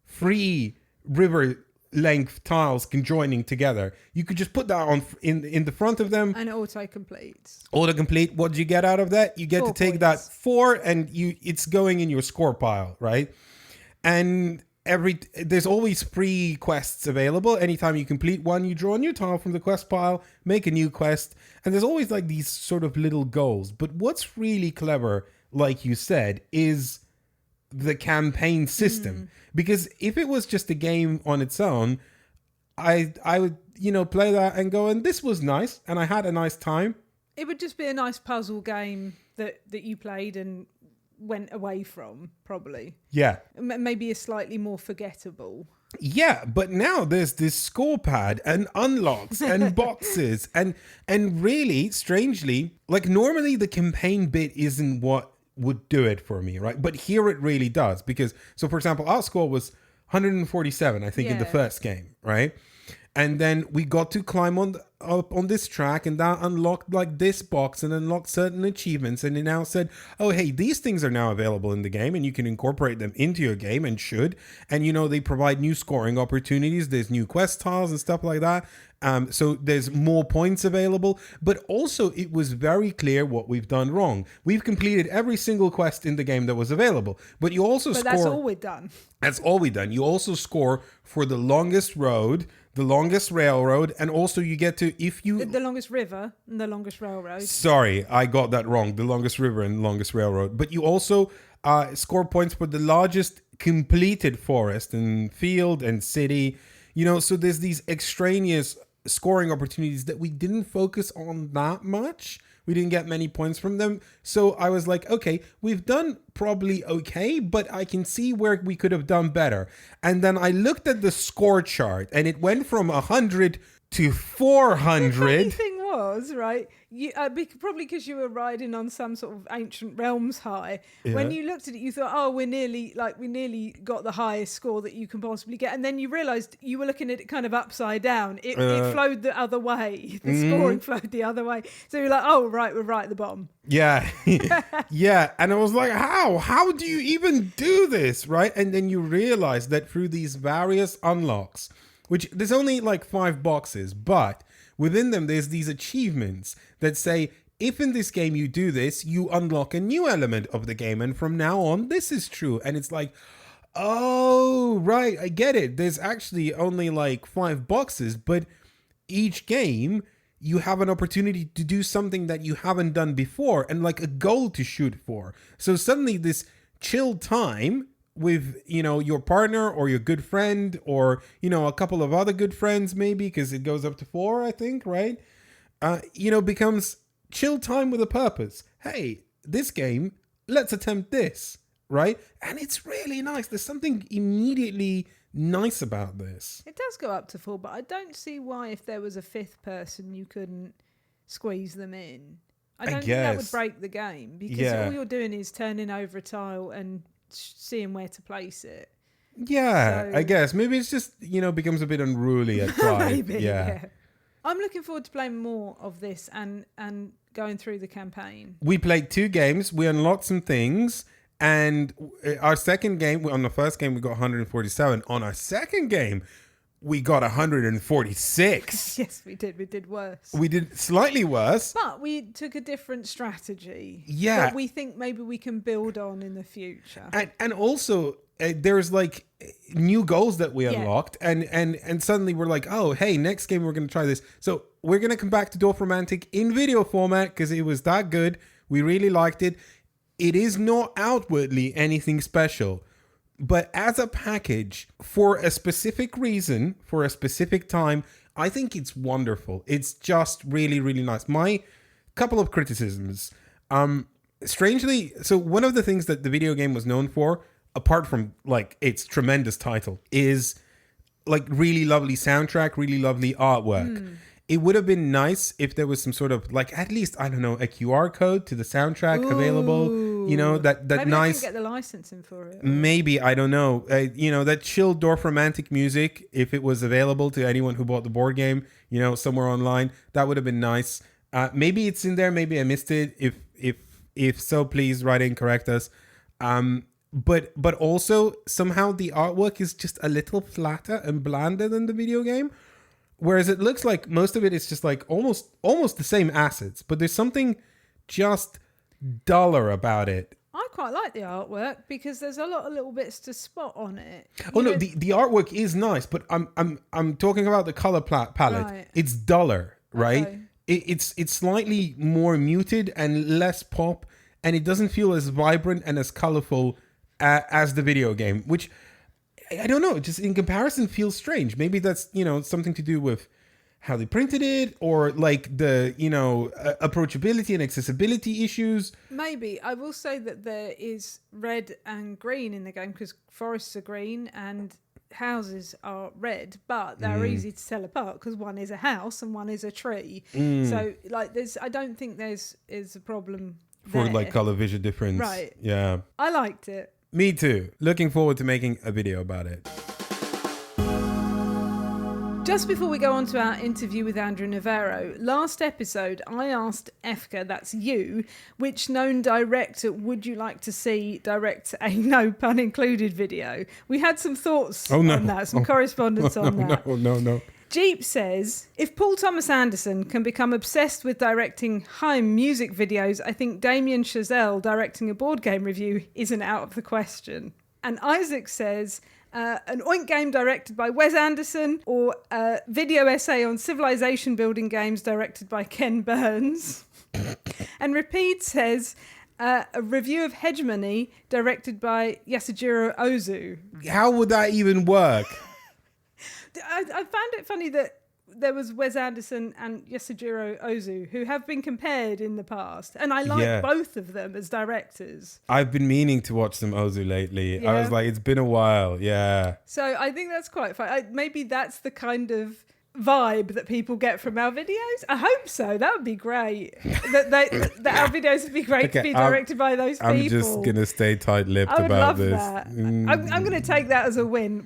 3 river length tiles conjoining together. You could just put that on in the front of them. And auto completes. Autocomplete. What do you get out of that? You get 4 to take points. that 4 and it's going in your score pile, right? And there's always free quests available. Anytime you complete one, you draw a new tile from the quest pile, make a new quest, and there's always like these sort of little goals. But what's really clever, like you said, is the campaign system. Because if it was just a game on its own, I would, play that and go, and this was nice, and I had a nice time. It would just be a nice puzzle game that you played and went away from, probably. Yeah. Maybe a slightly more forgettable. Yeah, but now there's this score pad and unlocks and boxes and really, strangely, like normally the campaign bit isn't what would do it for me, right? But here it really does because, so for example, our score was 147, I think, in the first game, right? And then we got to climb up on this track, and that unlocked like this box and unlocked certain achievements. And it now said, oh, hey, these things are now available in the game and you can incorporate them into your game and should. And, you know, they provide new scoring opportunities. There's new quest tiles and stuff like that. So there's more points available. But also it was very clear what we've done wrong. We've completed every single quest in the game that was available. But you also score... that's all we've done. That's all we've done. You also score for the longest road, the longest railroad, and also you get to, if you... The longest river and the longest railroad. Sorry, I got that wrong. The longest river and the longest railroad. But you also score points for the largest completed forest and field and city. You know, so there's these extraneous scoring opportunities that we didn't focus on that much. We didn't get many points from them. So I was like, okay, we've done probably okay, but I can see where we could have done better. And then I looked at the score chart and it went from 100 to 400. The funny thing was, right, you probably because you were riding on some sort of ancient realms high. Yeah. When you looked at it, you thought, oh, we nearly got the highest score that you can possibly get. And then you realised you were looking at it kind of upside down. It flowed the other way. The scoring flowed the other way. So you're like, oh, right, we're right at the bottom. Yeah. Yeah. And I was like, how do you even do this? Right. And then you realize that through these various unlocks, which there's only like 5 boxes, but within them, there's these achievements that say, if in this game you do this, you unlock a new element of the game. And from now on, this is true. And it's like, oh, right, I get it. There's actually only like 5 boxes, but each game, you have an opportunity to do something that you haven't done before and like a goal to shoot for. So suddenly this chill time with, you know, your partner or your good friend or, you know, a couple of other good friends maybe, because it goes up to 4, I think, right? You know, becomes chill time with a purpose. Hey, this game, let's attempt this, right? And it's really nice. There's something immediately nice about this. It does go up to 4, but I don't see why if there was a 5th person you couldn't squeeze them in. I don't think that would break the game because all you're doing is turning over a tile and seeing where to place it. Yeah, so, I guess. Maybe it's just, you know, becomes a bit unruly at 5. Maybe, yeah. I'm looking forward to playing more of this and going through the campaign. We played 2 games. We unlocked some things. And our second game, on the first game, we got 147. On our second game, we got 146. Yes, we did. We did worse. We did slightly worse. But we took a different strategy. Yeah. That we think maybe we can build on in the future. And also, there's like new goals that we unlocked. And suddenly we're like, oh, hey, next game we're going to try this. So we're going to come back to Dorfromantik in video format because it was that good. We really liked it. It is not outwardly anything special. But as a package, for a specific reason, for a specific time, I think it's wonderful. It's just really, really nice. My couple of criticisms. Strangely, so one of the things that the video game was known for, apart from like its tremendous title, is like really lovely soundtrack, really lovely artwork. It would have been nice if there was some sort of like, at least, I don't know, a QR code to the soundtrack available. You know, that maybe nice. Maybe I can get the licensing for it. Maybe, I don't know. You know, that chill Dorfromantik music, if it was available to anyone who bought the board game, you know, somewhere online, that would have been nice. Maybe it's in there. Maybe I missed it. If so, please write in, correct us. But also somehow the artwork is just a little flatter and blander than the video game. Whereas it looks like most of it is just like almost the same assets, but there's something just duller about it. I quite like the artwork because there's a lot of little bits to spot on it. The artwork is nice, but I'm talking about the color palette. Right. It's duller, right? Okay. It's slightly more muted and less pop, and it doesn't feel as vibrant and as colorful as the video game, which I don't know, just in comparison feels strange. Maybe that's, you know, something to do with how they printed it or like the, you know, approachability and accessibility issues. Maybe. I will say that there is red and green in the game because forests are green and houses are red, but they're easy to tell apart because one is a house and one is a tree. So like I don't think is a problem for there. like color vision difference. Right. Yeah. I liked it. Me too. Looking forward to making a video about it. Just before we go on to our interview with Andrew Navaro, last episode I asked Efka, that's you, which known director would you like to see direct a no pun included video? We had some thoughts on that, some correspondence on that. No. Jeep says, if Paul Thomas Anderson can become obsessed with directing home music videos, I think Damien Chazelle directing a board game review isn't out of the question. And Isaac says, an Oink game directed by Wes Anderson or a video essay on civilization building games directed by Ken Burns. And Repeat says, a review of Hegemony directed by Yasujiro Ozu. How would that even work? I found it funny that there was Wes Anderson and Yasujiro Ozu, who have been compared in the past. And I like both of them as directors. I've been meaning to watch some Ozu lately. Yeah. I was like, it's been a while. Yeah. So I think that's quite fun. Maybe that's the kind of vibe that people get from our videos. I hope so. That would be great. that our videos would be great to be directed by those people. I'm just going to stay tight-lipped I would about love this. That. I'm going to take that as a win.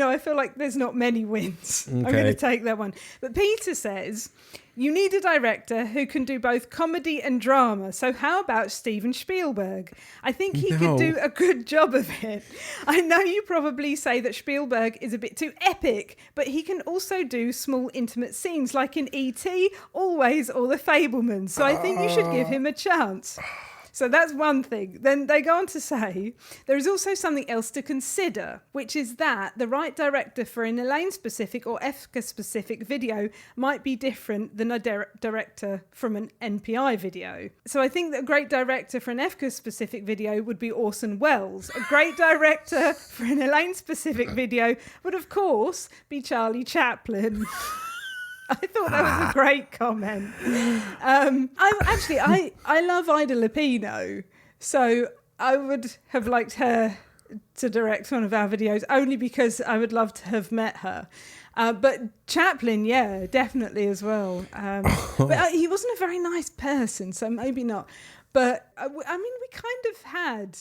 I feel like there's not many wins. Okay. I'm going to take that one. But Peter says, you need a director who can do both comedy and drama. So how about Steven Spielberg? I think he could do a good job of it. I know you probably say that Spielberg is a bit too epic, but he can also do small intimate scenes like in E.T., Always, or The Fabelmans. So I think you should give him a chance. So that's one thing. Then they go on to say, there is also something else to consider, which is that the right director for an Elaine-specific or EFCA-specific video might be different than a director from an NPI video. So I think that a great director for an EFCA-specific video would be Orson Welles. A great director for an Elaine-specific video would, of course, be Charlie Chaplin. I thought that was a great comment. I love Ida Lupino, so I would have liked her to direct one of our videos only because I would love to have met her. But Chaplin, yeah, definitely as well. But he wasn't a very nice person, so maybe not. But I mean, we kind of had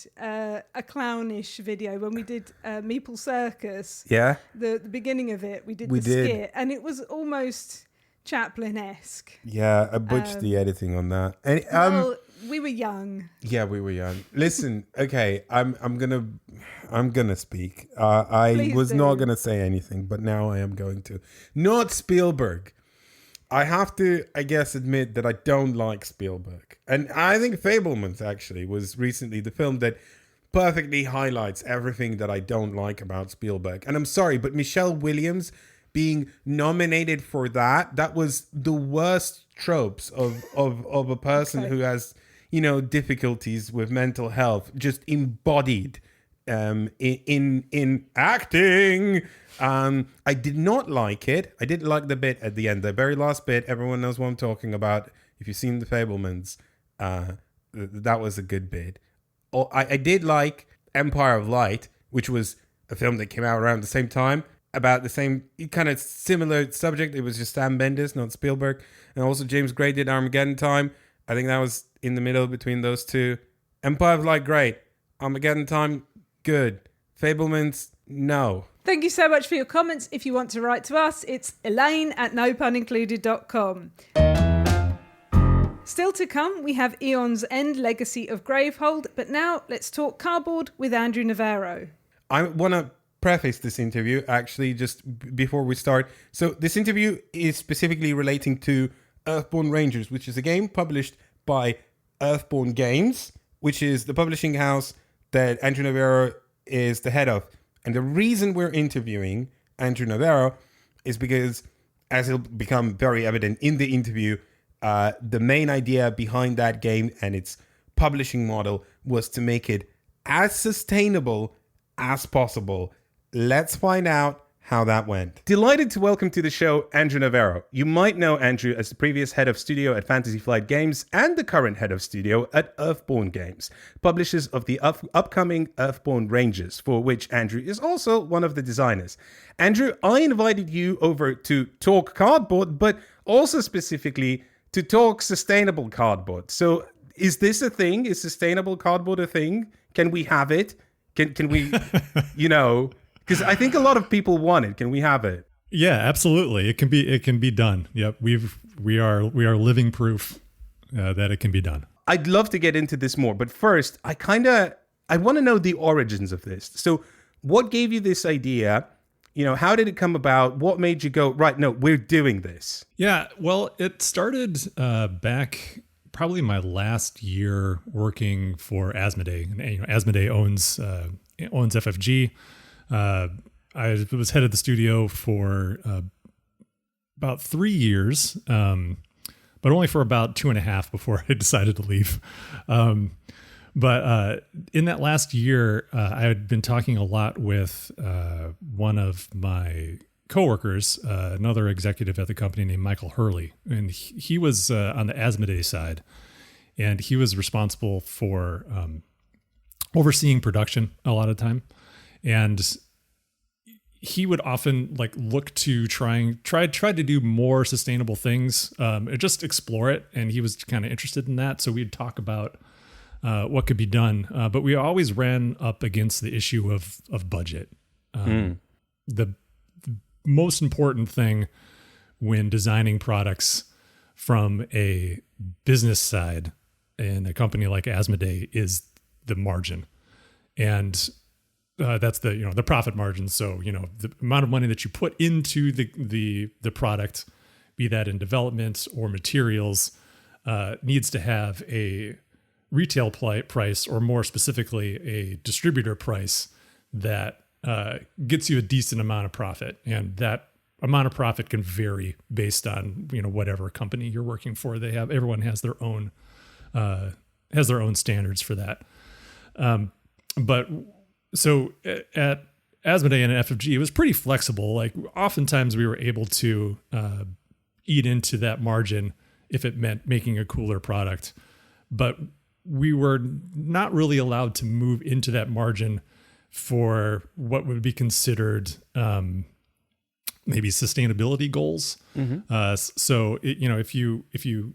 a clownish video when we did Meeple Circus. Yeah. The beginning of it, we did skit, and it was almost Chaplin-esque. Yeah, I butchered the editing on that. And, well, we were young. Yeah, we were young. Listen, okay, I'm gonna speak. I was not gonna say anything, but now I am going to. Not Spielberg. I have to, I guess, admit that I don't like Spielberg. And I think Fabelmans, actually, was recently the film that perfectly highlights everything that I don't like about Spielberg. And I'm sorry, but Michelle Williams being nominated for that was the worst tropes of a person who has, difficulties with mental health, just embodied in acting. I did not like it. I didn't like the bit at the end, the very last bit. Everyone knows what I'm talking about. If you've seen The Fabelmans, that was a good bit. I did like Empire of Light, which was a film that came out around the same time, about the same kind of similar subject. It was just Sam Mendes, not Spielberg. And also James Gray did Armageddon Time. I think that was in the middle between those two. Empire of Light, great. Armageddon Time, good. Fabelmans, no. Thank you so much for your comments. If you want to write to us, it's elaine@nopunincluded.com. Still to come, we have Aeon's End Legacy of Gravehold, but now let's talk cardboard with Andrew Navaro. I want to preface this interview, actually, just before we start. So this interview is specifically relating to Earthborne Rangers, which is a game published by Earthborne Games, which is the publishing house that Andrew Navaro is the head of. And the reason we're interviewing Andrew Navaro is because, as it'll become very evident in the interview, the main idea behind that game and its publishing model was to make it as sustainable as possible. Let's find out how that went. Delighted to welcome to the show Andrew Navaro. You might know Andrew as the previous head of studio at Fantasy Flight Games and the current head of studio at Earthborne Games, publishers of the upcoming Earthborne Rangers, for which Andrew is also one of the designers. Andrew, I invited you over to talk cardboard, but also specifically to talk sustainable cardboard. So is this a thing? Is sustainable cardboard a thing? Can we have it? Can we, because I think a lot of people want it. Can we have it? Yeah, absolutely. It can be done. Yep. We are living proof that it can be done. I'd love to get into this more, but first I want to know the origins of this. So what gave you this idea? How did it come about? What made you go, right, no, we're doing this? Yeah, well, it started back probably my last year working for Asmodee. And, Asmodee owns FFG. I was head of the studio for about 3 years, but only for about 2.5 before I decided to leave. But in that last year, I had been talking a lot with one of my coworkers, another executive at the company named Michael Hurley, and he was on the Asmodee side, and he was responsible for overseeing production a lot of time, and he would often look to try to do more sustainable things, just explore it, and he was kind of interested in that. So we'd talk about what could be done, but we always ran up against the issue of budget. The most important thing when designing products from a business side in a company like Asmodee is the margin, and that's the profit margin. So the amount of money that you put into the product, be that in development or materials, needs to have a retail price, or more specifically a distributor price that gets you a decent amount of profit, and that amount of profit can vary based on whatever company you're working for. Everyone has their own standards for that. But so at Asmodee and FFG, it was pretty flexible. Oftentimes we were able to eat into that margin if it meant making a cooler product, but we were not really allowed to move into that margin for what would be considered maybe sustainability goals. Mm-hmm. So if you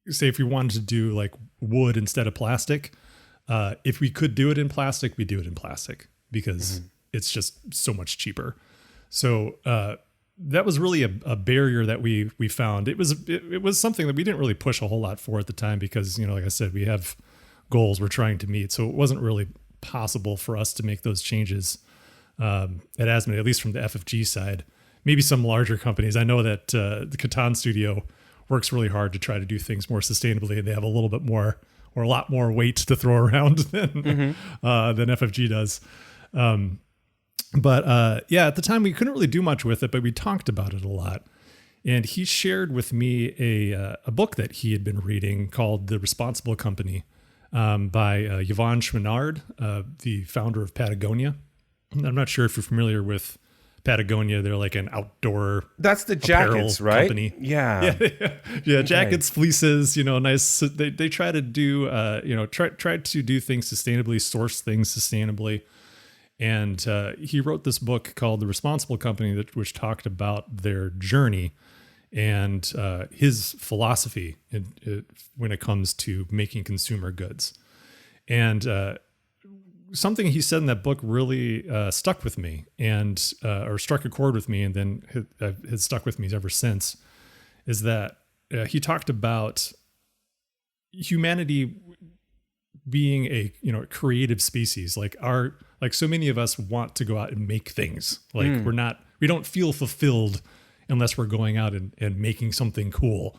say if we wanted to do wood instead of plastic, if we could do it in plastic, we do it in plastic because it's just so much cheaper. So that was really a barrier that we found. It was something that we didn't really push a whole lot for at the time because like I said, we have goals we're trying to meet. So it wasn't really possible for us to make those changes at Asmodee, at least from the FFG side. Maybe some larger companies. I know that the Catan studio works really hard to try to do things more sustainably, and they have a little bit more or a lot more weight to throw around than FFG does. But at the time we couldn't really do much with it, but we talked about it a lot. And he shared with me a book that he had been reading called The Responsible Company, by Yvon Chouinard, the founder of Patagonia. I'm not sure if you're familiar with Patagonia. They're like an outdoor that's the jackets, right? Company. Yeah. Jackets, fleeces, nice. They try to do try to do things sustainably, source things sustainably. And he wrote this book called The Responsible Company, which talked about their journey and his philosophy when it comes to making consumer goods. And something he said in that book really stuck with me, and or struck a chord with me, and then has stuck with me ever since, is that he talked about humanity being a creative species. Like so many of us want to go out and make things. We don't feel fulfilled unless we're going out and making something cool.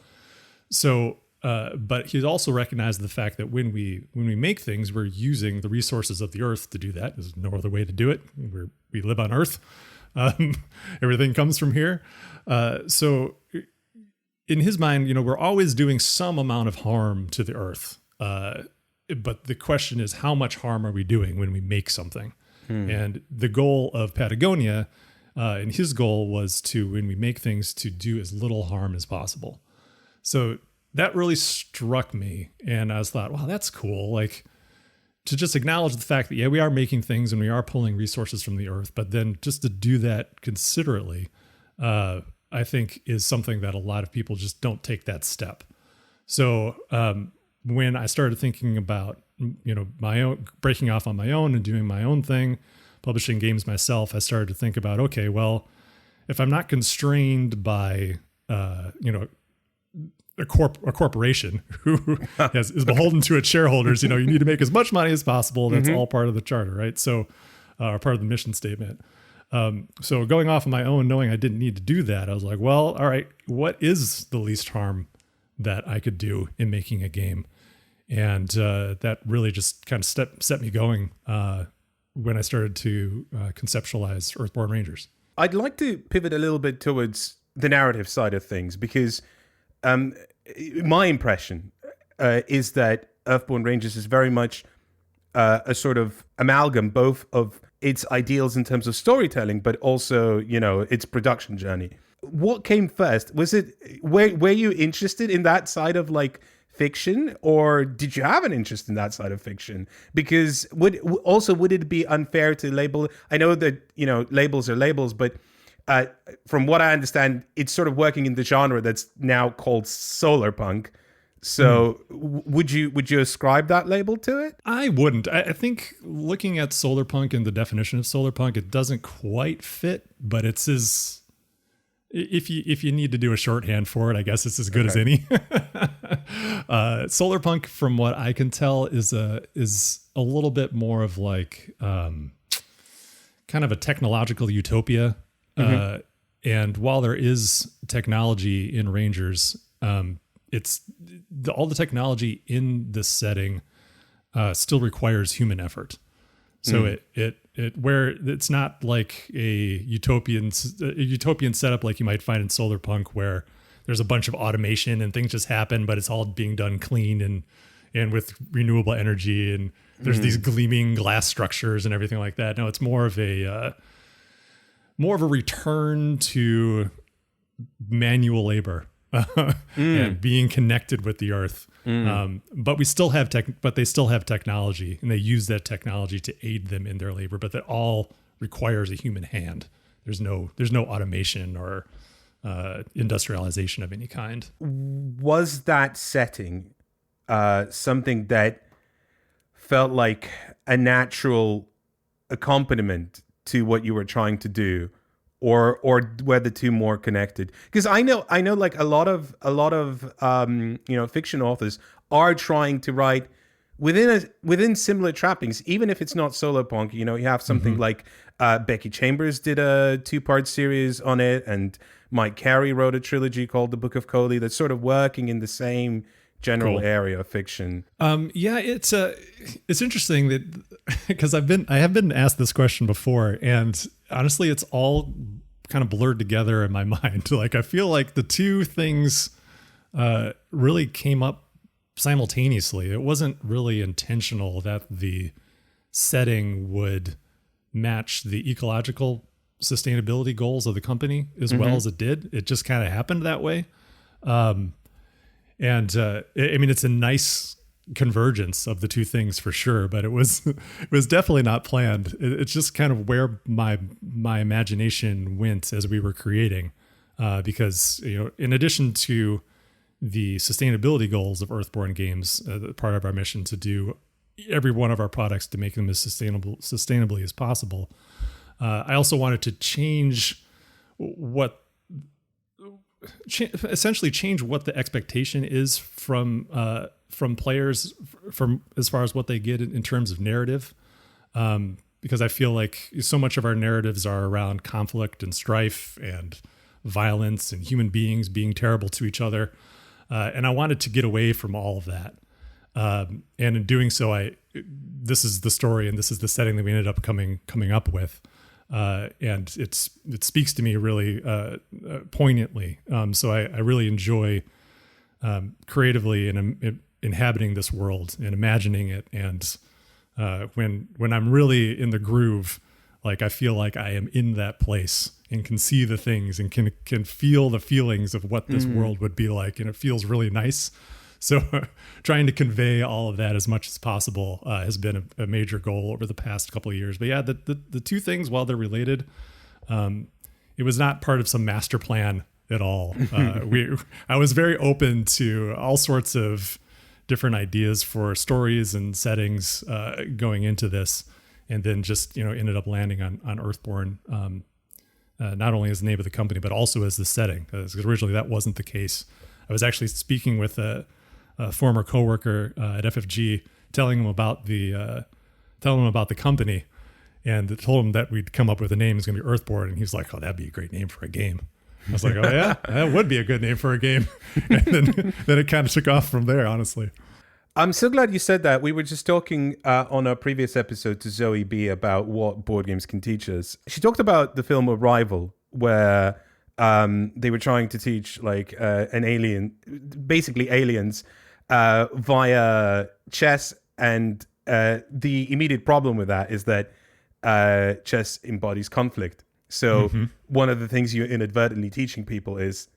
So, but he also recognized the fact that when we make things, we're using the resources of the earth to do that. There's no other way to do it. We live on Earth. Everything comes from here. So in his mind, we're always doing some amount of harm to the earth. But the question is, how much harm are we doing when we make something? And the goal of Patagonia And his goal was to, when we make things, to do as little harm as possible. So that really struck me. And I was thought, wow, that's cool. Like, to just acknowledge the fact that, yeah, we are making things and we are pulling resources from the earth, but then just to do that considerately, I think is something that a lot of people just don't take that step. So when I started thinking about, my own, breaking off on my own and doing my own thing, publishing games myself, I started to think about, okay, well, if I'm not constrained by, a corporation who is beholden to its shareholders, you need to make as much money as possible. That's all part of the charter, right? So, part of the mission statement. So going off on my own, knowing I didn't need to do that, I was like, well, all right, what is the least harm that I could do in making a game? And that really just kind of set me going when I started to conceptualize Earthborne Rangers. I'd like to pivot a little bit towards the narrative side of things, because my impression is that Earthborne Rangers is very much a sort of amalgam both of its ideals in terms of storytelling, but also, its production journey. What came first? Was it, were you interested in that side of like fiction, or did you have an interest in that side of fiction? Because would it be unfair to label? I know that, labels are labels, but from what I understand, it's sort of working in the genre that's now called solar punk. So would you ascribe that label to it? I wouldn't. I think looking at solar punk and the definition of solar punk, it doesn't quite fit, but it's as, if you need to do a shorthand for it, I guess it's as good as any. Solar punk, from what I can tell, is a little bit more of like kind of a technological utopia. And while there is technology in Rangers, it's all the technology in this setting still requires human effort. So where it's not like a utopian setup like you might find in solar punk, where there's a bunch of automation and things just happen, but it's all being done clean and with renewable energy, and there's these gleaming glass structures and everything like that. No, it's more of a return to manual labor. And being connected with the earth, but they still have technology, and they use that technology to aid them in their labor. But that all requires a human hand. There's no automation or industrialization of any kind. Was that setting something that felt like a natural accompaniment to what you were trying to do? Or were the two more connected? Because I know like a lot of fiction authors are trying to write within similar trappings, even if it's not solo punk. You have something like Becky Chambers did a 2-part series on it, and Mike Carey wrote a trilogy called The Book of Coley that's sort of working in the same general area of fiction. It's interesting that, because I have been asked this question before, and honestly, it's all kind of blurred together in my mind. Like, I feel like the two things really came up simultaneously. It wasn't really intentional that the setting would match the ecological sustainability goals of the company as well as it did. It just kind of happened that way. It's a nice convergence of the two things for sure, but it was definitely not planned. It's just kind of where my imagination went as we were creating, because in addition to the sustainability goals of Earthborne Games, part of our mission to do every one of our products to make them as sustainably as possible, I also wanted to essentially change what the expectation is from players, from as far as what they get in terms of narrative, because I feel like so much of our narratives are around conflict and strife and violence and human beings being terrible to each other, and I wanted to get away from all of that, and in doing so, this is the story and this is the setting that we ended up coming up with. And it speaks to me really poignantly. So I really enjoy creatively and inhabiting this world and imagining it. And when I'm really in the groove, Like I feel like I am in that place and can see the things and can feel the feelings of what this world would be like, and it feels really nice. So trying to convey all of that as much as possible has been a major goal over the past couple of years. But yeah, the two things, while they're related, it was not part of some master plan at all. I was very open to all sorts of different ideas for stories and settings going into this, and then just ended up landing on Earthborne, not only as the name of the company but also as the setting, because originally that wasn't the case. I was actually speaking with a former coworker at FFG, telling him about the company, and told him that we'd come up with a name. It's going to be Earthborne, and he's like, "Oh, that'd be a great name for a game." I was like, "Oh yeah, that would be a good name for a game." And then it kind of took off from there, honestly. I'm so glad you said that. We were just talking on our previous episode to Zoe B about what board games can teach us. She talked about the film Arrival, where they were trying to teach like an alien, basically aliens, via chess. And the immediate problem with that is that chess embodies conflict. So one of the things you're inadvertently teaching people is,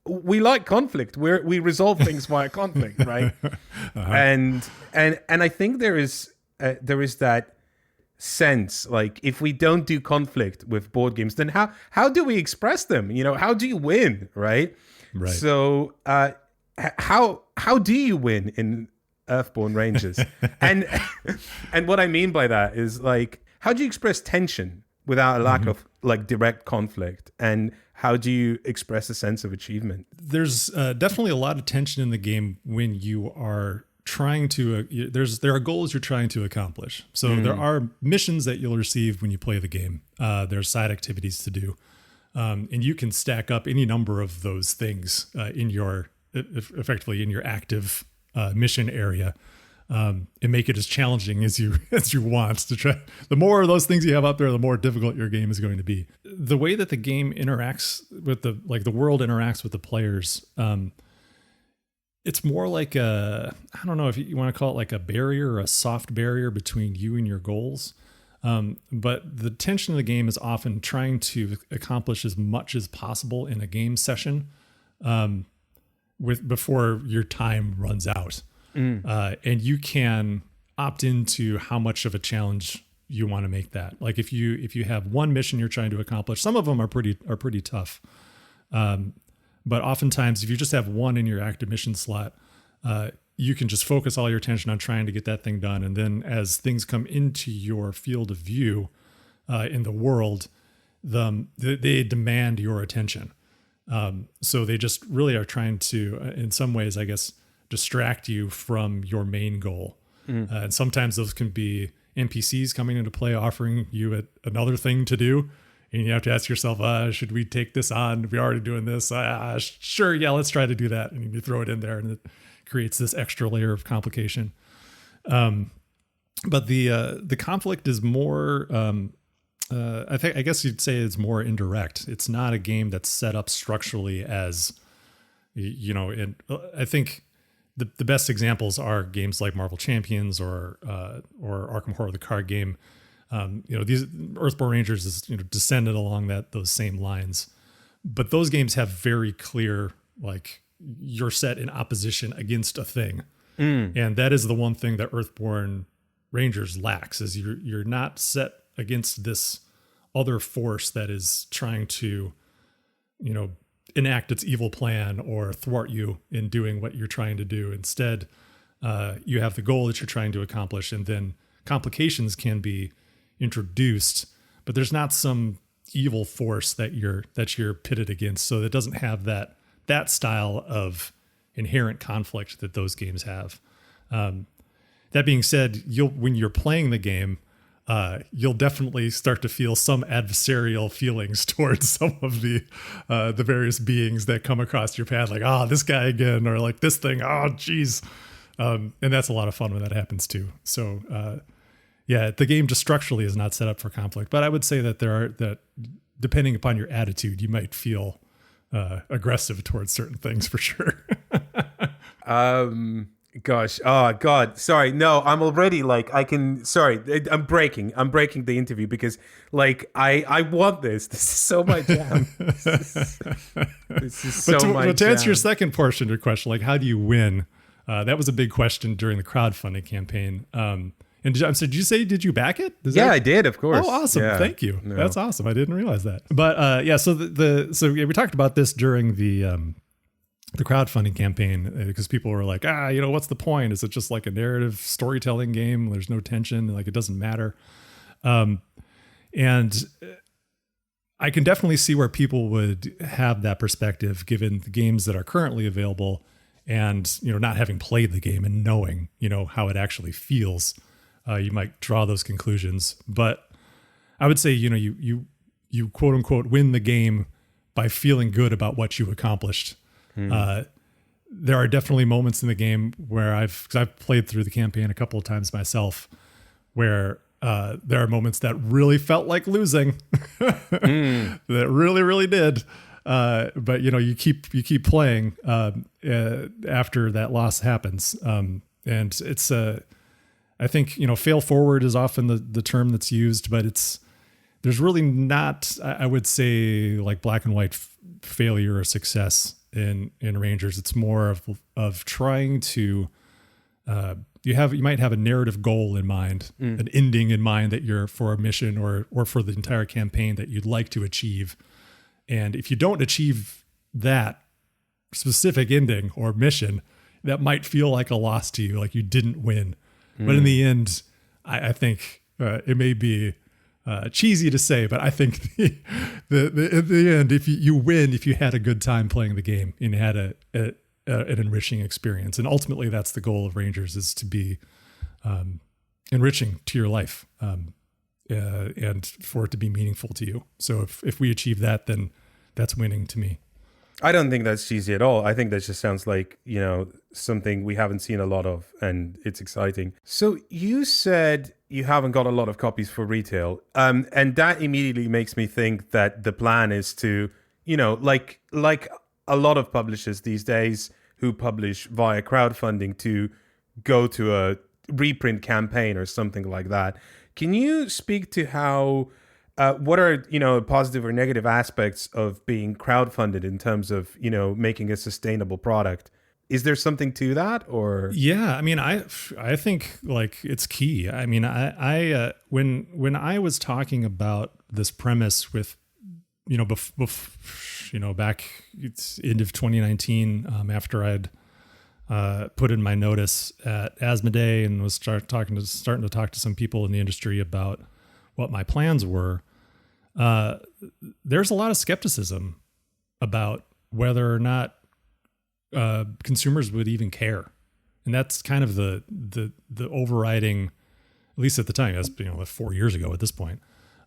we like conflict. We resolve things via conflict, right? And I think there is that sense, like, if we don't do conflict with board games, then how do we express them? How do you win, right? Right. So how do you win in Earthborne Rangers? and what I mean by that is, like, how do you express tension without a lack of like direct conflict, and how do you express a sense of achievement? There's definitely a lot of tension in the game when you are trying to there are goals you're trying to accomplish. So there are missions that you'll receive when you play the game. There's side activities to do, and you can stack up any number of those things in your effectively in your active mission area, and make it as challenging as you want to try. The more of those things you have up there, the more difficult your game is going to be. The way that the game interacts with the world interacts with the players, it's more like I don't know if you want to call it like a barrier or a soft barrier between you and your goals. But the tension of the game is often trying to accomplish as much as possible in a game session, before your time runs out. And you can opt into how much of a challenge you want to make that. Like if you have one mission you're trying to accomplish, some of them are pretty tough. But oftentimes if you just have one in your active mission slot, you can just focus all your attention on trying to get that thing done. And then as things come into your field of view in the world, they demand your attention. So they just really are trying to, in some ways, I guess, distract you from your main goal. And sometimes those can be NPCs coming into play, offering you another thing to do. And you have to ask yourself, should we take this on? We're already doing this. Sure. Yeah, let's try to do that. And you throw it in there and it creates this extra layer of complication. But the conflict is more, I guess you'd say it's more indirect. It's not a game that's set up structurally as, I think the best examples are games like Marvel Champions or Arkham Horror, the card game. These Earthborne Rangers is descended along those same lines, but those games have very clear, like, you're set in opposition against a thing, and that is the one thing that Earthborne Rangers lacks, is you're not set against this other force that is trying to, enact its evil plan or thwart you in doing what you're trying to do. Instead, you have the goal that you're trying to accomplish, and then complications can be introduced, but there's not some evil force that you're pitted against. So it doesn't have that style of inherent conflict that those games have. That being said, when you're playing the game, you'll definitely start to feel some adversarial feelings towards some of the various beings that come across your path, like, this guy again, or like this thing, geez. And that's a lot of fun when that happens too. So the game just structurally is not set up for conflict, but I would say that depending upon your attitude, you might feel aggressive towards certain things for sure. Gosh, oh God, sorry. No, I'm already like I'm breaking the interview because like I want this. This is so my jam. This is so my but to jam. answer your second portion of your question, like how do you win? That was a big question during the crowdfunding campaign. And did you say, did you back it? I did, of course. Oh, awesome. Yeah. Thank you. No. That's awesome. I didn't realize that. But so we talked about this during the crowdfunding campaign because people were like, what's the point? Is it just like a narrative storytelling game? There's no tension. Like it doesn't matter. And I can definitely see where people would have that perspective given the games that are currently available and, not having played the game and knowing, how it actually feels. You might draw those conclusions, but I would say, you quote unquote win the game by feeling good about what you accomplished. There are definitely moments in the game where I've played through the campaign a couple of times myself where there are moments that really felt like losing that really, really did. But you keep playing after that loss happens. And it's I think, fail forward is often the term that's used, but there's really not, I would say, like black and white failure or success in Rangers. It's more of trying to, you might have a narrative goal in mind, an ending in mind that you're for a mission or for the entire campaign that you'd like to achieve. And if you don't achieve that specific ending or mission, that might feel like a loss to you, like you didn't win. But in the end, I think it may be cheesy to say, but I think at the end, if you win, if you had a good time playing the game and had an enriching experience, and ultimately that's the goal of Rangers, is to be enriching to your life and for it to be meaningful to you. So if we achieve that, then that's winning to me. I don't think that's cheesy at all. I think that just sounds like, something we haven't seen a lot of, and it's exciting. So you said you haven't got a lot of copies for retail. And that immediately makes me think that the plan is to, like a lot of publishers these days who publish via crowdfunding, to go to a reprint campaign or something like that. Can you speak to how... what are, positive or negative aspects of being crowdfunded in terms of, making a sustainable product? Is there something to that, or? Yeah, I mean, I think like it's key. I mean, I when I was talking about this premise with, back it's end of 2019, after I'd put in my notice at Asmodee and was starting to talk to some people in the industry about what my plans were. There's a lot of skepticism about whether or not consumers would even care, and that's kind of the overriding, at least at the time. That's 4 years ago at this point.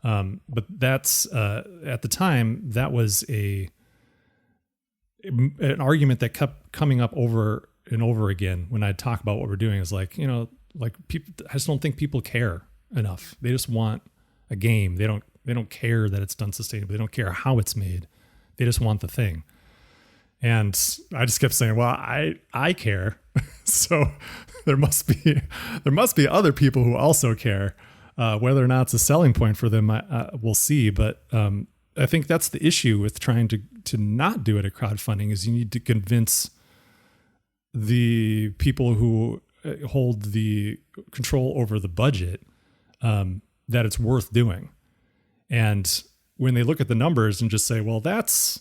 But that's at the time that was an argument that kept coming up over and over again when I'd talk about what we're doing. Is like people. I just don't think people care enough. They just want a game. They don't care that it's done sustainably. They don't care how it's made. They just want the thing. And I just kept saying, well, I care. So there must be other people who also care. Whether or not it's a selling point for them, we'll see. But I think that's the issue with trying to not do it at crowdfunding, is you need to convince the people who hold the control over the budget that it's worth doing. And when they look at the numbers and just say, well, that's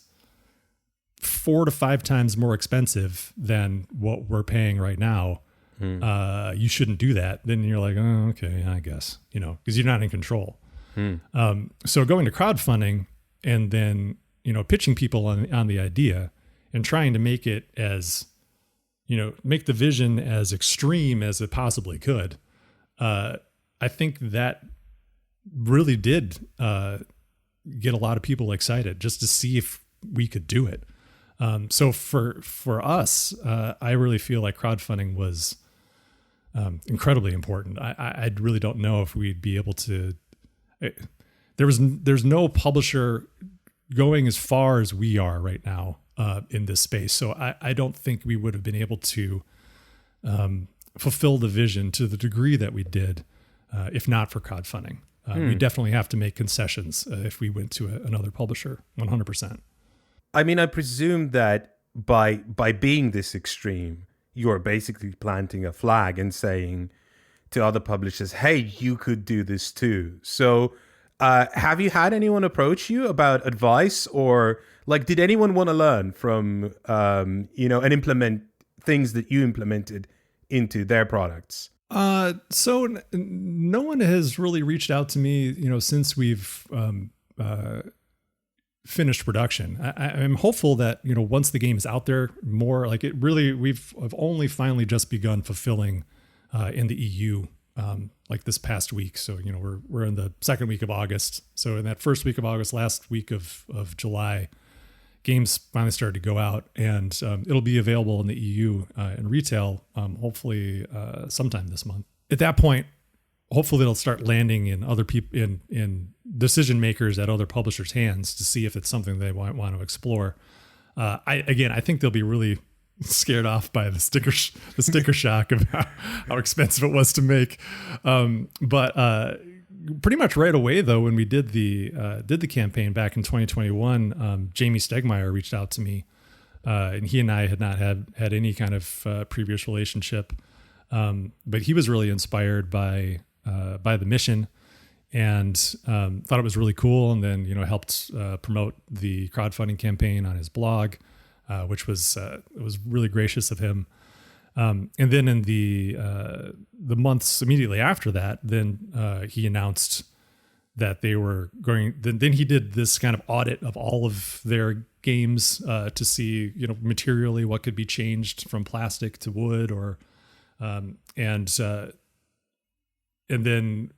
4 to 5 times more expensive than what we're paying right now, you shouldn't do that. Then you're like, oh, okay, I guess, because you're not in control. So going to crowdfunding and then, pitching people on the idea and trying to make it as, make the vision as extreme as it possibly could. I think that really did get a lot of people excited just to see if we could do it. So for us, I really feel like crowdfunding was incredibly important. I really don't know if we'd be able to. There's no publisher going as far as we are right now in this space. So I don't think we would have been able to fulfill the vision to the degree that we did, if not for crowdfunding. We definitely have to make concessions if we went to another publisher, 100%. I mean, I presume that by being this extreme, you're basically planting a flag and saying to other publishers, hey, you could do this too. So have you had anyone approach you about advice, or like, did anyone want to learn from, and implement things that you implemented into their products? So no one has really reached out to me, since we've finished production. I'm hopeful that, once the game is out there more, like I've only finally just begun fulfilling in the EU, like this past week. So, we're in the second week of August. So in that first week of August, last week of July, games finally started to go out, and it'll be available in the EU in retail, hopefully sometime this month. At that point, hopefully it'll start landing in other people, in decision makers at other publishers' hands, to see if it's something they want to explore. I think they'll be really scared off by the sticker shock of how expensive it was to make. But pretty much right away, though, when we did the campaign back in 2021, Jamie Stegmeyer reached out to me, and he and I had not had any kind of previous relationship, but he was really inspired by the mission, and thought it was really cool, and then helped promote the crowdfunding campaign on his blog, which was really gracious of him. And then in the months immediately after that, then he announced that they were going. Then he did this kind of audit of all of their games to see, materially what could be changed from plastic to wood, or and then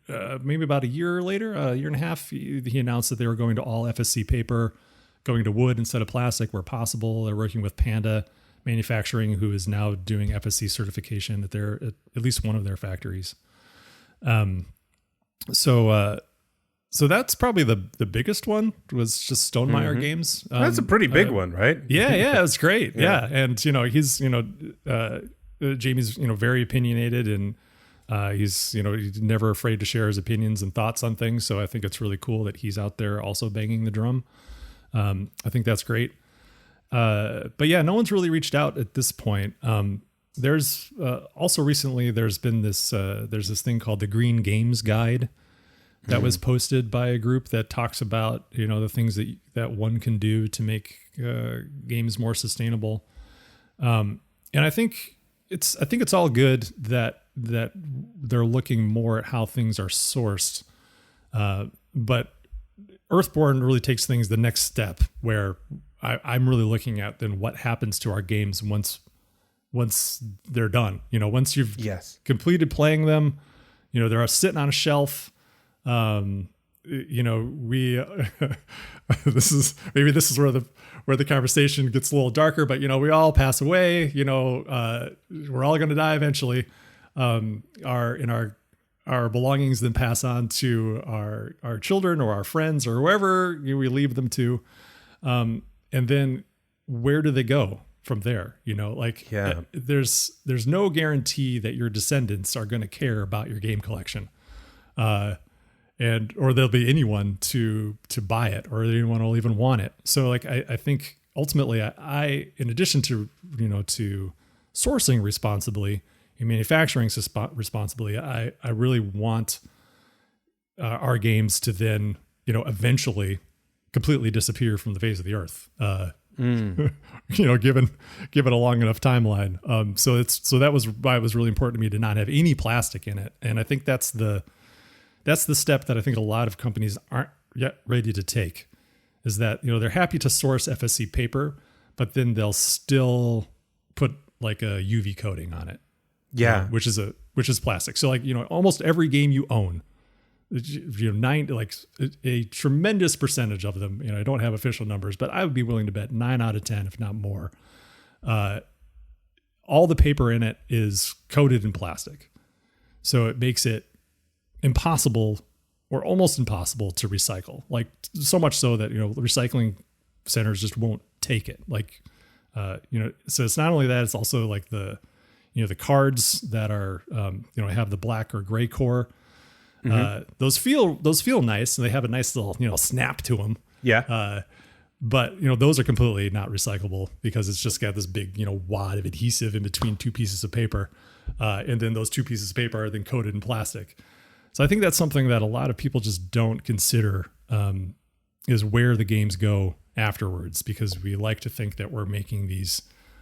maybe about a year later, a year and a half, he announced that they were going to all FSC paper, going to wood instead of plastic where possible. They're working with Panda Manufacturing, who is now doing FSC certification at least one of their factories. So that's probably the biggest one, was just Stonemaier Games. That's a pretty big one, right? Yeah, it was great. Yeah. And he's Jamie's very opinionated, and he's never afraid to share his opinions and thoughts on things. So I think it's really cool that he's out there also banging the drum. I think that's great. But yeah, no one's really reached out at this point. There's also recently there's been this thing called the Green Games Guide that was posted by a group that talks about the things that one can do to make games more sustainable. And I think it's all good that they're looking more at how things are sourced, but Earthborne really takes things the next step, where I'm really looking at then what happens to our games once they're done. Once you've completed playing them, they're sitting on a shelf. We this is where the conversation gets a little darker, but we all pass away. We're all going to die eventually. Our belongings then pass on to our children or our friends or whoever we leave them to. And then where do they go from there? There's no guarantee that your descendants are going to care about your game collection. Or there'll be anyone to buy it, or anyone will even want it. So I think ultimately I in addition to, to sourcing responsibly and manufacturing responsibly, I really want our games to then, eventually completely disappear from the face of the earth. Given a long enough timeline. So that was why it was really important to me to not have any plastic in it. And I think that's the step that I think a lot of companies aren't yet ready to take, is that, they're happy to source FSC paper, but then they'll still put like a UV coating on it. Yeah. Which is plastic. So almost every game you own, a tremendous percentage of them, I don't have official numbers, but I would be willing to bet 9 out of 10, if not more, all the paper in it is coated in plastic. So it makes it impossible or almost impossible to recycle. Like, so much so that, recycling centers just won't take it. So it's not only that, it's also like the the cards that are have the black or gray core. Those feel nice, and they have a nice little snap to them. Yeah. But those are completely not recyclable because it's just got this big wad of adhesive in between two pieces of paper, and then those two pieces of paper are then coated in plastic. So I think that's something that a lot of people just don't consider, is where the games go afterwards, because we like to think that we're making these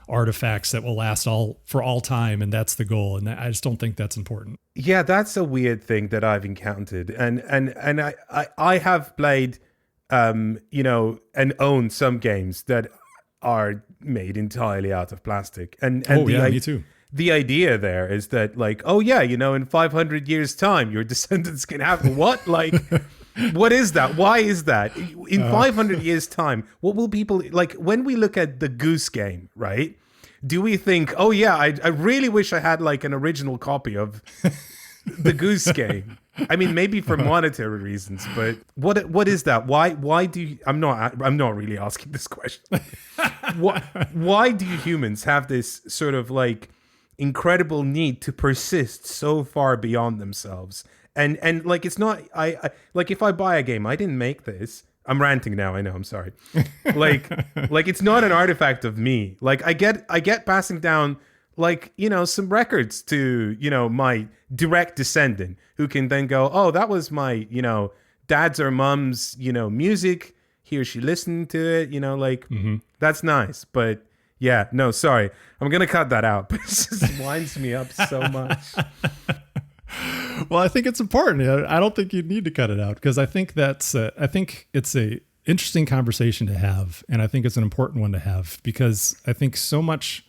artifacts that will last for all time, and that's the goal. And I just don't think that's important. Yeah, that's a weird thing that I've encountered, and I have played, and own some games that are made entirely out of plastic, and me too. The idea there is that, like, oh yeah, in 500 years time, your descendants can have what? Like, what is that? Why is that? In 500 years time, what will people, like, when we look at the Goose Game, right? Do we think, oh yeah, I really wish I had like an original copy of the Goose Game? I mean, maybe for monetary reasons, but what is that? Why do you, I'm not really asking this question. Why do humans have this sort of like incredible need to persist so far beyond themselves? And like, it's not, I like, if I buy a game, I didn't make this. I'm ranting now. I know. I'm sorry. Like it's not an artifact of me. Like I get passing down, like, some records to, my direct descendant who can then go, oh, that was my, dad's or mom's, music. He or she listened to it, like, that's nice. But yeah, no, sorry. I'm going to cut that out. But it just winds me up so much. Well, I think it's important. I don't think you need to cut it out, because I think it's a interesting conversation to have. And I think it's an important one to have, because I think so much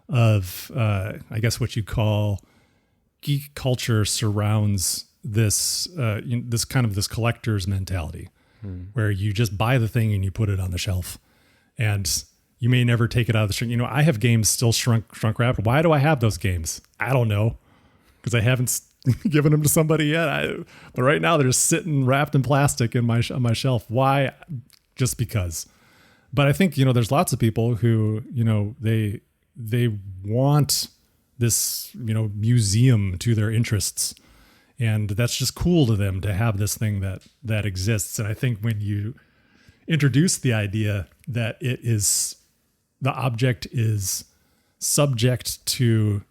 of, I guess what you call geek culture surrounds this, this kind of this collector's mentality, where you just buy the thing and you put it on the shelf, and you may never take it out of the shrink. I have games still shrunk wrapped. Why do I have those games? I don't know, because I haven't given them to somebody yet. But right now they're just sitting wrapped in plastic on my shelf. Why? Just because. But I think, there's lots of people who, they want this, museum to their interests. And that's just cool to them to have this thing that exists. And I think when you introduce the idea that the object is subject to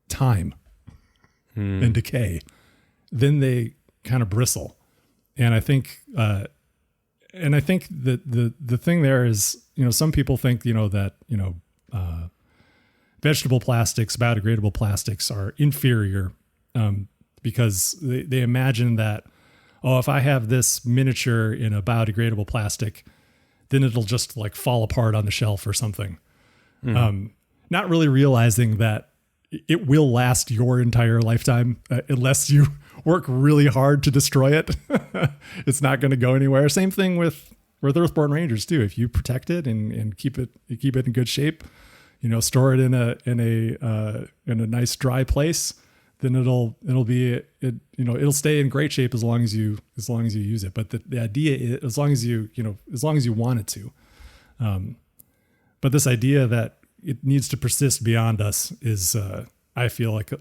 time and decay, then they kind of bristle. And I think that the thing there is, some people think, that, vegetable plastics, biodegradable plastics are inferior, because they imagine that, oh, if I have this miniature in a biodegradable plastic, then it'll just like fall apart on the shelf or something. Not really realizing that it will last your entire lifetime, unless you work really hard to destroy it. It's not going to go anywhere. Same thing with Earthborne Rangers too. If you protect it and keep it in good shape, store it in a nice dry place, then it'll stay in great shape as long as you use it. But the idea is, as long as you want it to. But this idea that it needs to persist beyond us is, I feel like, I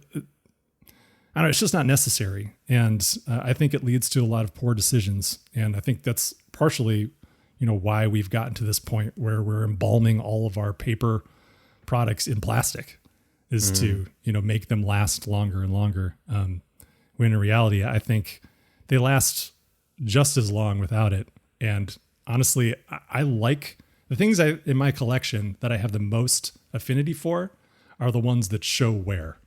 don't know, it's just not necessary. And I think it leads to a lot of poor decisions. And I think that's partially, why we've gotten to this point where we're embalming all of our paper products in plastic, is to, make them last longer and longer. When in reality, I think they last just as long without it. And honestly, I like the things in my collection that I have the most affinity for are the ones that show wear.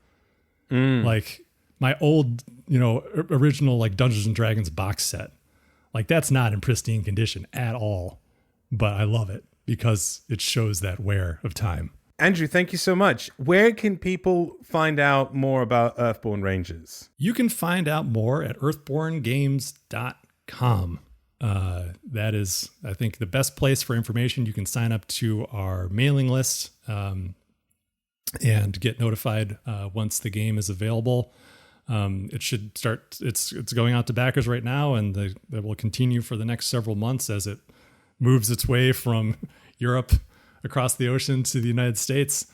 Like my old, original like Dungeons and Dragons box set. Like that's not in pristine condition at all, but I love it because it shows that wear of time. Andrew, thank you so much. Where can people find out more about Earthborne Rangers? You can find out more at earthbornegames.com. That is, I think, the best place for information. You can sign up to our mailing list and get notified once the game is available. It should start. It's going out to backers right now, and that will continue for the next several months as it moves its way from Europe across the ocean to the United States.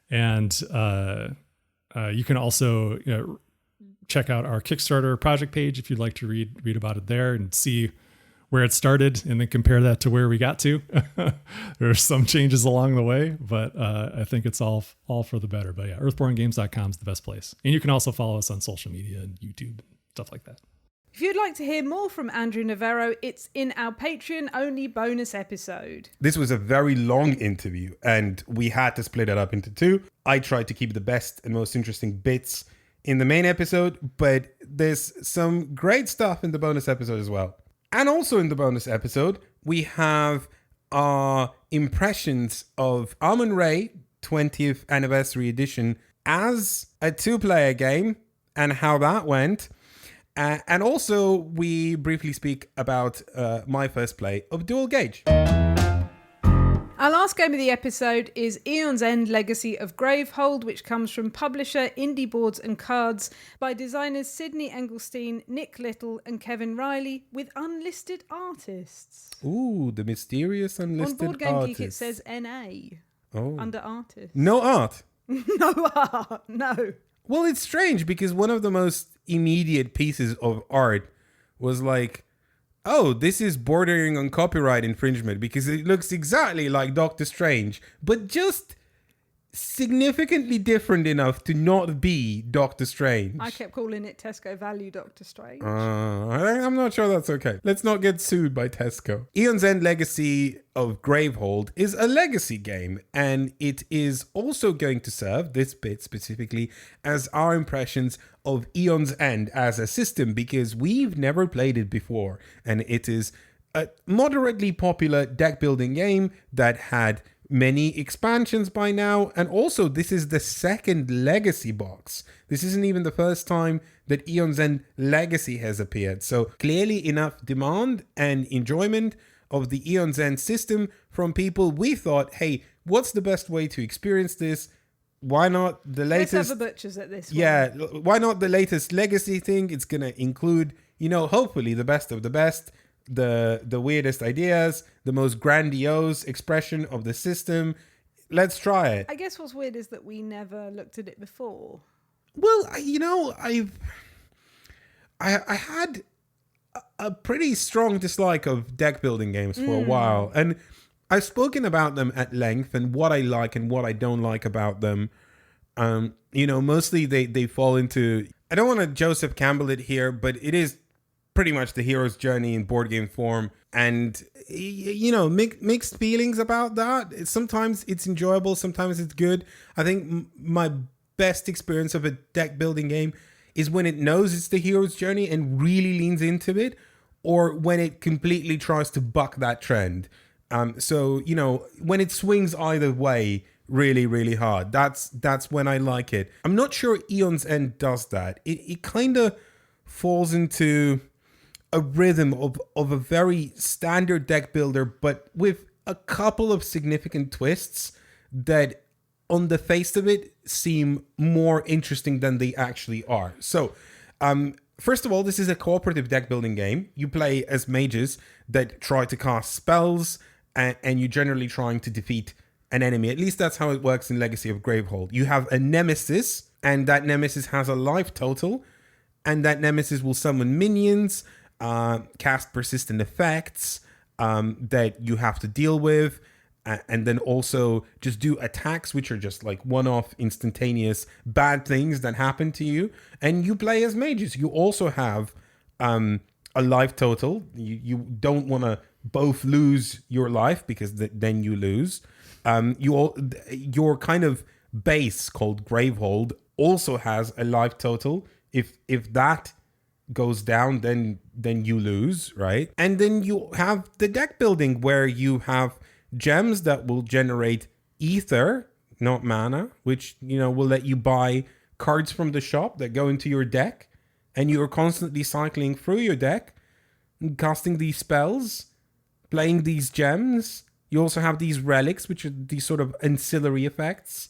And you can also check out our Kickstarter project page if you'd like to read about it there and see where it started and then compare that to where we got to. There are some changes along the way, but I think it's all for the better. But yeah, earthbornegames.com is the best place. And you can also follow us on social media and YouTube and stuff like that. If you'd like to hear more from Andrew Navaro, it's in our Patreon-only bonus episode. This was a very long interview, and we had to split it up into two. I tried to keep the best and most interesting bits in the main episode, but there's some great stuff in the bonus episode as well. And also in the bonus episode, we have our impressions of Amun-Re 20th Anniversary Edition as a 2-player game and how that went. And also, we briefly speak about my first play of Dual Gauge. Our last game of the episode is Aeon's End Legacy of Gravehold, which comes from publisher Indie Boards and Cards by designers Sydney Engelstein, Nick Little and Kevin Riley, with unlisted artists. Ooh, the mysterious unlisted On Board Game artists. Geek it says NA under artists. No art. No art, no. Well, it's strange because one of the most immediate pieces of art was like, oh, this is bordering on copyright infringement because it looks exactly like Doctor Strange, but just significantly different enough to not be Doctor Strange. I kept calling it Tesco Value Doctor Strange. I'm not sure that's okay. Let's not get sued by Tesco. Aeon's End Legacy of Gravehold is a legacy game, and it is also going to serve, this bit specifically, as our impressions of Aeon's End as a system, because we've never played it before, and it is a moderately popular deck building game that had many expansions by now, and also this is the second legacy box. This isn't even the first time that Aeon's End Legacy has appeared, so clearly enough demand and enjoyment of the Aeon's End system from people. We thought, hey, what's the best way to experience this? Why not the latest? Let's have a butchers at this one. Yeah, why not the latest legacy thing? It's gonna include, hopefully the best of the best, the weirdest ideas, the most grandiose expression of the system. Let's try it. I guess what's weird is that we never looked at it before. Well, I had a pretty strong dislike of deck building games for a while, and I've spoken about them at length and what I like and what I don't like about them. Mostly they fall into, I don't want to Joseph Campbell it here, but it is pretty much the hero's journey in board game form, and mixed feelings about that. Sometimes it's enjoyable, sometimes it's good. I think my best experience of a deck building game is when it knows it's the hero's journey and really leans into it, or when it completely tries to buck that trend. So when it swings either way really, really hard, that's when I like it. I'm not sure Aeon's End does that. It kind of falls into a rhythm of a very standard deck builder, but with a couple of significant twists that on the face of it seem more interesting than they actually are. So, first of all, this is a cooperative deck building game. You play as mages that try to cast spells, and you're generally trying to defeat an enemy. At least that's how it works in Legacy of Gravehold. You have a nemesis, and that nemesis has a life total, and that nemesis will summon minions, cast persistent effects that you have to deal with, and then also just do attacks which are just like one-off instantaneous bad things that happen to you. And you play as mages. You also have a life total. You don't want to both lose your life, because then you lose. Your kind of base called Gravehold also has a life total. If that goes down, then you lose, right? And then you have the deck building where you have gems that will generate ether, not mana, which will let you buy cards from the shop that go into your deck, and you're constantly cycling through your deck, casting these spells, playing these gems. You also have these relics, which are these sort of ancillary effects,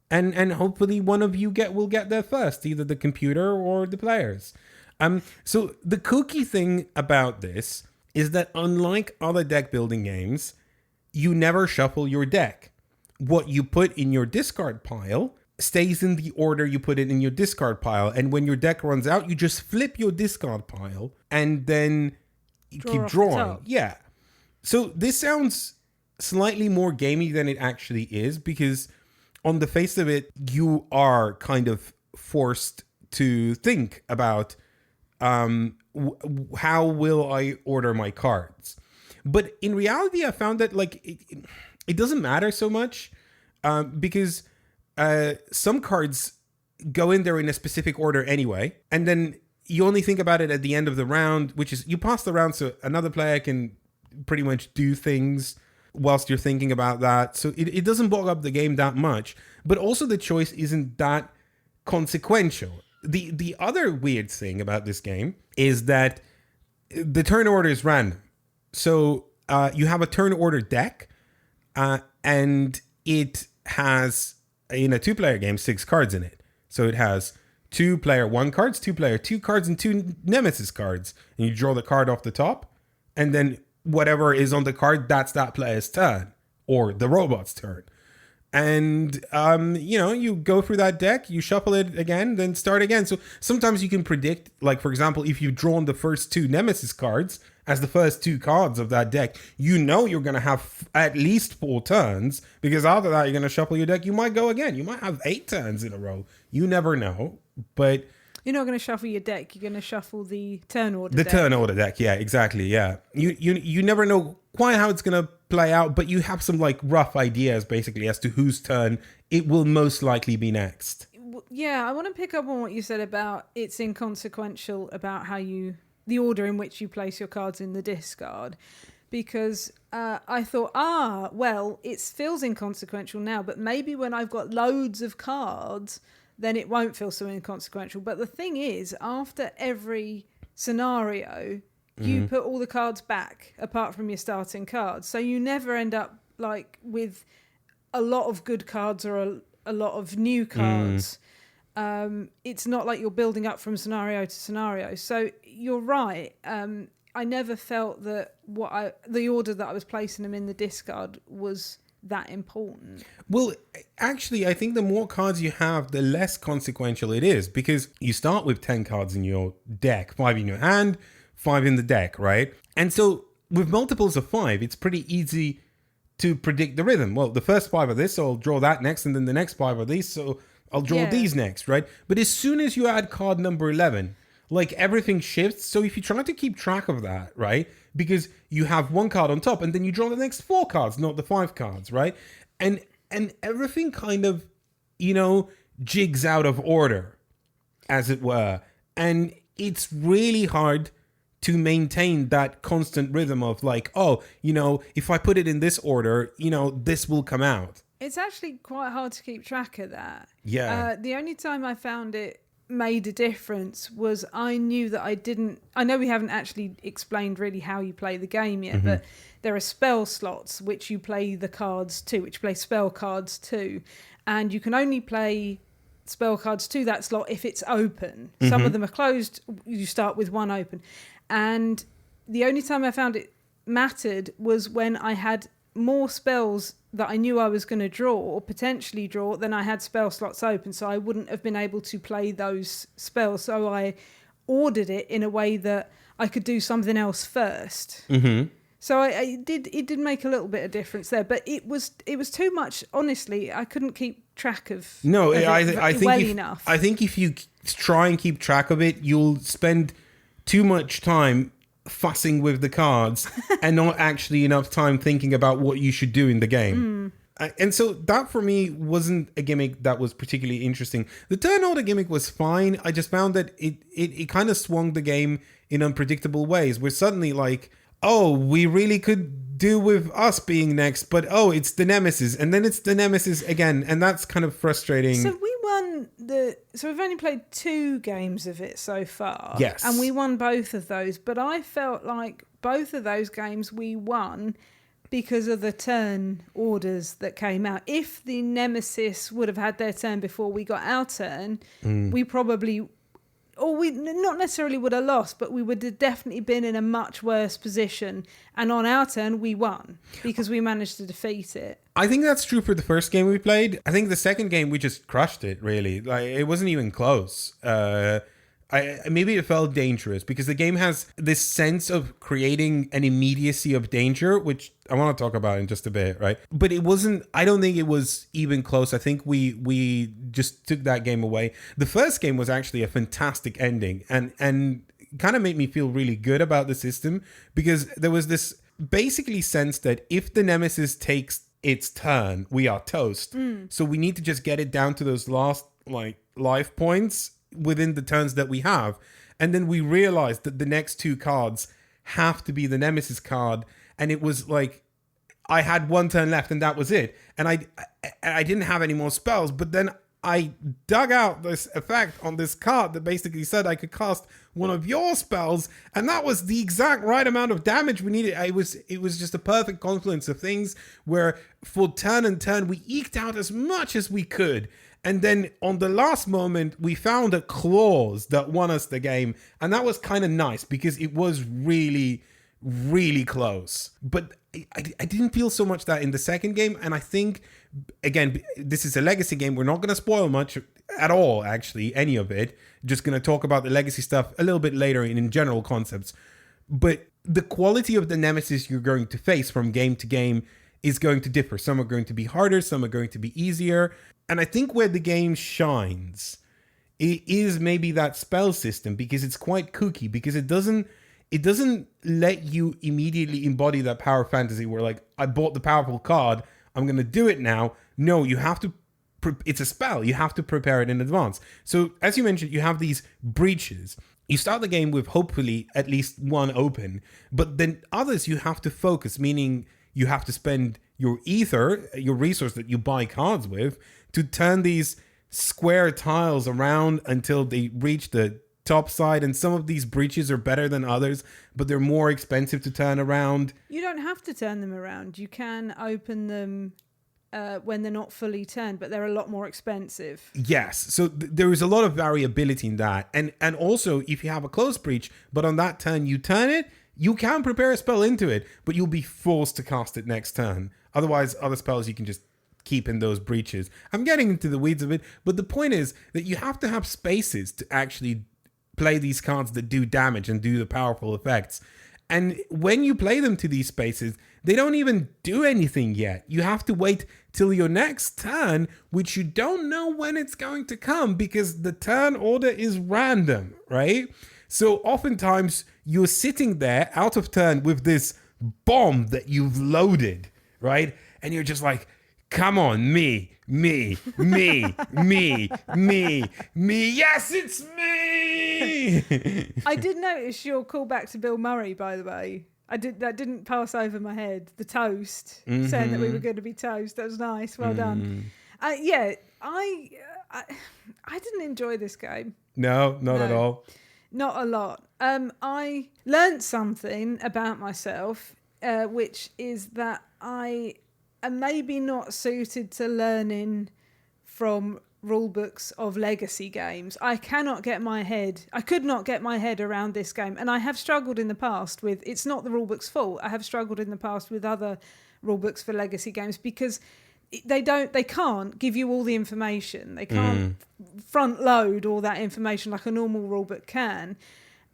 and hopefully one of you will get there first, either the computer or the players. So the kooky thing about this is that unlike other deck building games, you never shuffle your deck. what you put in your discard pile stays in the order you put it in your discard pile. And when your deck runs out, you just flip your discard pile and then you keep drawing. Yeah. So this sounds slightly more gamey than it actually is, because on the face of it, you are kind of forced to think about how will I order my cards. But in reality, I found that like it doesn't matter so much because some cards go in there in a specific order anyway, and then you only think about it at the end of the round, which is you pass the round so another player can pretty much do things whilst you're thinking about that. So it doesn't bog up the game that much, but also the choice isn't that consequential. The other weird thing about this game is that the turn order is random. So you have a turn order deck, and it has, in a 2-player game, 6 cards in it. So it has 2-player 1 cards, 2-player 2 cards, and 2 Nemesis cards. And you draw the card off the top, and then whatever is on the card, that's that player's turn, or the robot's turn. And, you go through that deck, you shuffle it again, then start again. So sometimes you can predict, like, for example, if you've drawn the first 2 Nemesis cards as the first 2 cards of that deck, you're going to have at least 4 turns, because after that, you're going to shuffle your deck. You might go again. You might have 8 turns in a row. You never know. But you're not going to shuffle your deck. You're going to shuffle the turn order deck. The turn order deck, yeah, exactly, yeah. You never know quite how it's going to play out, but you have some like rough ideas basically as to whose turn it will most likely be next. Yeah, I want to pick up on what you said about it's inconsequential about how the order in which you place your cards in the discard, because I thought, well, it feels inconsequential now, but maybe when I've got loads of cards, then it won't feel so inconsequential. But the thing is, after every scenario, you put all the cards back apart from your starting cards. So you never end up like with a lot of good cards or a lot of new cards. It's not like you're building up from scenario to scenario. So you're right. I never felt that the order that I was placing them in the discard was that important. Well, actually, I think the more cards you have, the less consequential it is, because you start with 10 cards in your deck, 5 in your hand, 5 in the deck, right? And so with multiples of 5, it's pretty easy to predict the rhythm. Well, the first 5 are this, so I'll draw that next, and then the next 5 are these, so I'll draw these next, right? But as soon as you add card number 11, like everything shifts. So if you try to keep track of that, right? Because you have 1 card on top and then you draw the next 4 cards, not the 5 cards, right? And everything kind of, jigs out of order, as it were. And it's really hard to maintain that constant rhythm of like, if I put it in this order, this will come out. It's actually quite hard to keep track of that. Yeah. The only time I found it made a difference was I knew that I know we haven't actually explained really how you play the game yet, but there are spell slots which you play the cards to, which play spell cards to, and you can only play spell cards to that slot if it's open. Some of them are closed. You start with 1 open. And the only time I found it mattered was when I had more spells that I knew I was going to draw or potentially draw than I had spell slots open, so I wouldn't have been able to play those spells. So I ordered it in a way that I could do something else first. So it did make a little bit of difference there, but it was too much. Honestly, I couldn't keep track of. No, I think enough. I think if you try and keep track of it, you'll spend too much time fussing with the cards and not actually enough time thinking about what you should do in the game. And so that for me wasn't a gimmick that was particularly interesting. The turn order gimmick was fine. I just found that it kind of swung the game in unpredictable ways, where suddenly like, we really could do with us being next, but it's the Nemesis, and then it's the Nemesis again, and that's kind of frustrating. So we won so we've only played 2 games of it so far. Yes. And we won both of those, but I felt like both of those games we won because of the turn orders that came out. If the Nemesis would have had their turn before we got our turn, we probably, or we not necessarily would have lost, but we would have definitely been in a much worse position. And on our turn, we won because we managed to defeat it. I think that's true for the first game we played. I think the second game we just crushed it, really. Like, it wasn't even close. Maybe it felt dangerous because the game has this sense of creating an immediacy of danger, which I want to talk about in just a bit, right? But it wasn't, I don't think it was even close. I think we just took that game away. The first game was actually a fantastic ending and kind of made me feel really good about the system because there was this basically sense that if the Nemesis takes its turn, we are toast. So we need to just get it down to those last life points within the turns that we have. And then we realized that the next two cards have to be the Nemesis card. And it was like, I had one turn left and that was it. And I didn't have any more spells, but then I dug out this effect on this card that basically said I could cast one of your spells, and that was the exact right amount of damage we needed. It was just a perfect confluence of things where for turn and turn we eked out as much as we could. And then on the last moment, we found a clause that won us the game. And that was kind of nice because it was really, really close. But I didn't feel so much that in the second game. And I think, again, this is a legacy game. We're not going to spoil much at all, actually, any of it. Just going to talk about the legacy stuff a little bit later in general concepts. But the quality of the Nemesis you're going to face from game to game is going to differ. Some are going to be harder. Some are going to be easier. And I think where the game shines, it is maybe that spell system because it's quite kooky, because it doesn't let you immediately embody that power fantasy where like, I bought the powerful card, I'm going to do it now. No, you have to, it's a spell. You have to prepare it in advance. So as you mentioned, you have these breaches. You start the game with hopefully at least one open, but then others you have to focus, meaning you have to spend your ether, your resource that you buy cards with, to turn these square tiles around until they reach the top side. And some of these breaches are better than others, but they're more expensive to turn around. You don't have to turn them around. You can open them when they're not fully turned, but they're a lot more expensive. Yes. So there is a lot of variability in that. And also, if you have a close breach, but on that turn you turn it, you can prepare a spell into it, but you'll be forced to cast it next turn. Otherwise, other spells you can just keep in those breaches. I'm getting into the weeds of it, but the point is that you have to have spaces to actually play these cards that do damage and do the powerful effects. And when you play them to these spaces, they don't even do anything yet. You have to wait till your next turn, which you don't know when it's going to come because the turn order is random, right? So oftentimes you're sitting there out of turn with this bomb that you've loaded, right? And you're just like, come on, me. Yes, it's me. I did notice your callback to Bill Murray, by the way. That didn't pass over my head. The toast, saying that we were going to be toast. That was nice. Well done. I didn't enjoy this game. No, not at all. Not a lot. I learned something about myself, which is that I am maybe not suited to learning from rule books of legacy games. I could not get my head around this game. And I have struggled in the past with, it's not the rule book's fault. I have struggled in the past with other rule books for legacy games because they can't give you all the information. They can't front load all that information like a normal rule book can.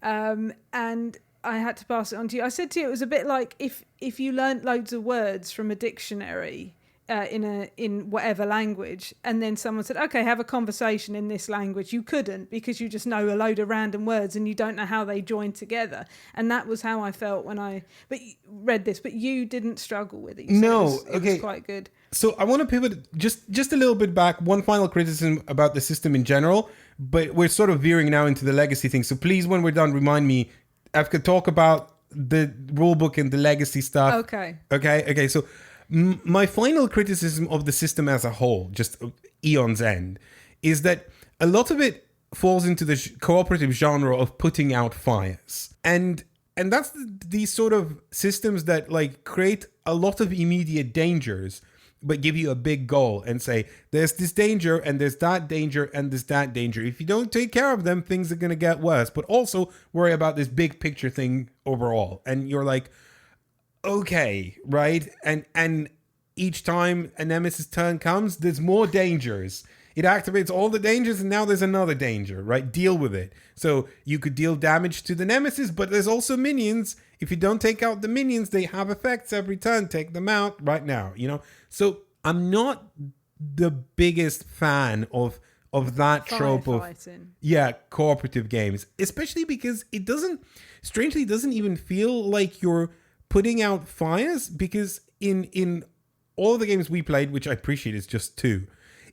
And I had to pass it on to you. I said to you, it was a bit like if you learnt loads of words from a dictionary in whatever language, and then someone said, okay, have a conversation in this language. You couldn't because you just know a load of random words and you don't know how they join together. And that was how I felt when I read this, but you didn't struggle with it. No, it was quite good. So I want to pivot just a little bit back. One final criticism about the system in general, but we're sort of veering now into the legacy thing. So please, when we're done, remind me. I could talk about the rulebook and the legacy stuff. Okay. So my final criticism of the system as a whole, just Aeon's end, is that a lot of it falls into the cooperative genre of putting out fires. And that's these sort of systems that like create a lot of immediate dangers, but give you a big goal and say, there's this danger and there's that danger and there's that danger. If you don't take care of them, things are going to get worse. But also worry about this big picture thing overall. And you're like, okay, right? And each time a nemesis turn comes, there's more dangers. It activates all the dangers, and now there's another danger, right? Deal with it. So you could deal damage to the nemesis, but there's also minions. If you don't take out the minions, they have effects every turn. Take them out right now, you know? So I'm not the biggest fan of that trope of cooperative games, especially because it doesn't even feel like you're putting out fires, because in all the games we played, which I appreciate is just 2,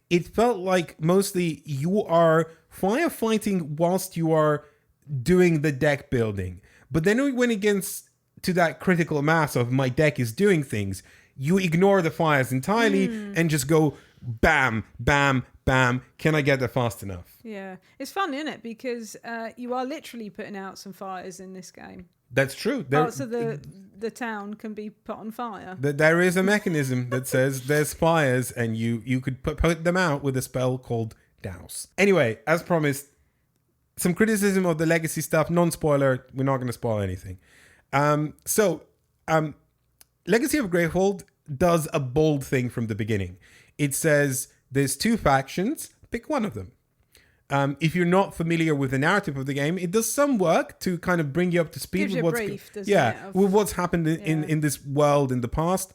it felt like mostly you are firefighting whilst you are doing the deck building. But then when it gets to that critical mass of my deck is doing things, you ignore the fires entirely and just go bam, bam, bam. Can I get there fast enough? Yeah. It's fun, isn't it? Because you are literally putting out some fires in this game. That's true. Parts of the town can be put on fire. There is a mechanism that says there's fires, and you could put them out with a spell called Douse. Anyway, as promised, some criticism of the legacy stuff. Non-spoiler. We're not going to spoil anything. Legacy of Gravehold does a bold thing from the beginning. It says there's 2 factions. Pick one of them. If you're not familiar with the narrative of the game, it does some work to kind of bring you up to speed with with what's happened in this world in the past.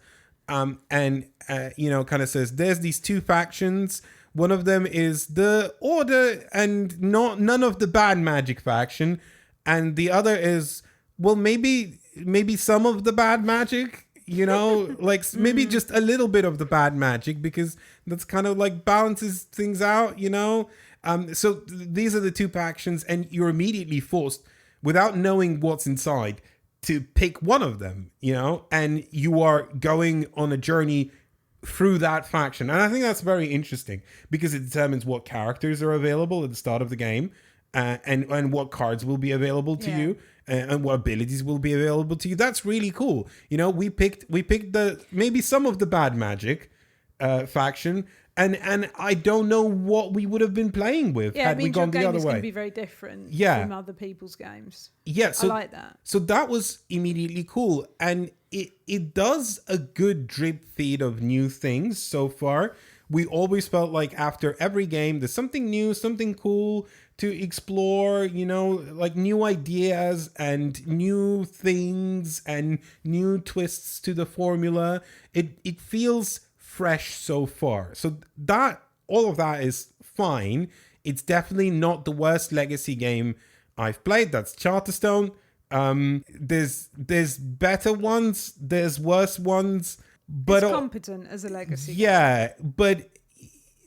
Kind of says there's these 2 factions. One of them is the Order and none of the bad magic faction, and the other is, well, maybe some of the bad magic, you know, like maybe just a little bit of the bad magic, because that's kind of like balances things out, you know. So these are the 2 factions, and you're immediately forced, without knowing what's inside, to pick one of them, you know, and you are going on a journey through that faction. And I think that's very interesting, because it determines what characters are available at the start of the game, and what cards will be available to you, and what abilities will be available to you. That's really cool. You know, we picked maybe some of the bad magic faction. And I don't know what we would have been playing with had we gone the other way. Yeah, it means your game is going to be very different from other people's games. Yeah, so, I like that. So that was immediately cool. And it does a good drip feed of new things so far. We always felt like after every game, there's something new, something cool to explore, you know, like new ideas and new things and new twists to the formula. It feels fresh so far. So that all of that is fine. It's definitely not the worst legacy game I've played. That's Charterstone. There's better ones, there's worse ones, but it's competent as a legacy game. Yeah, but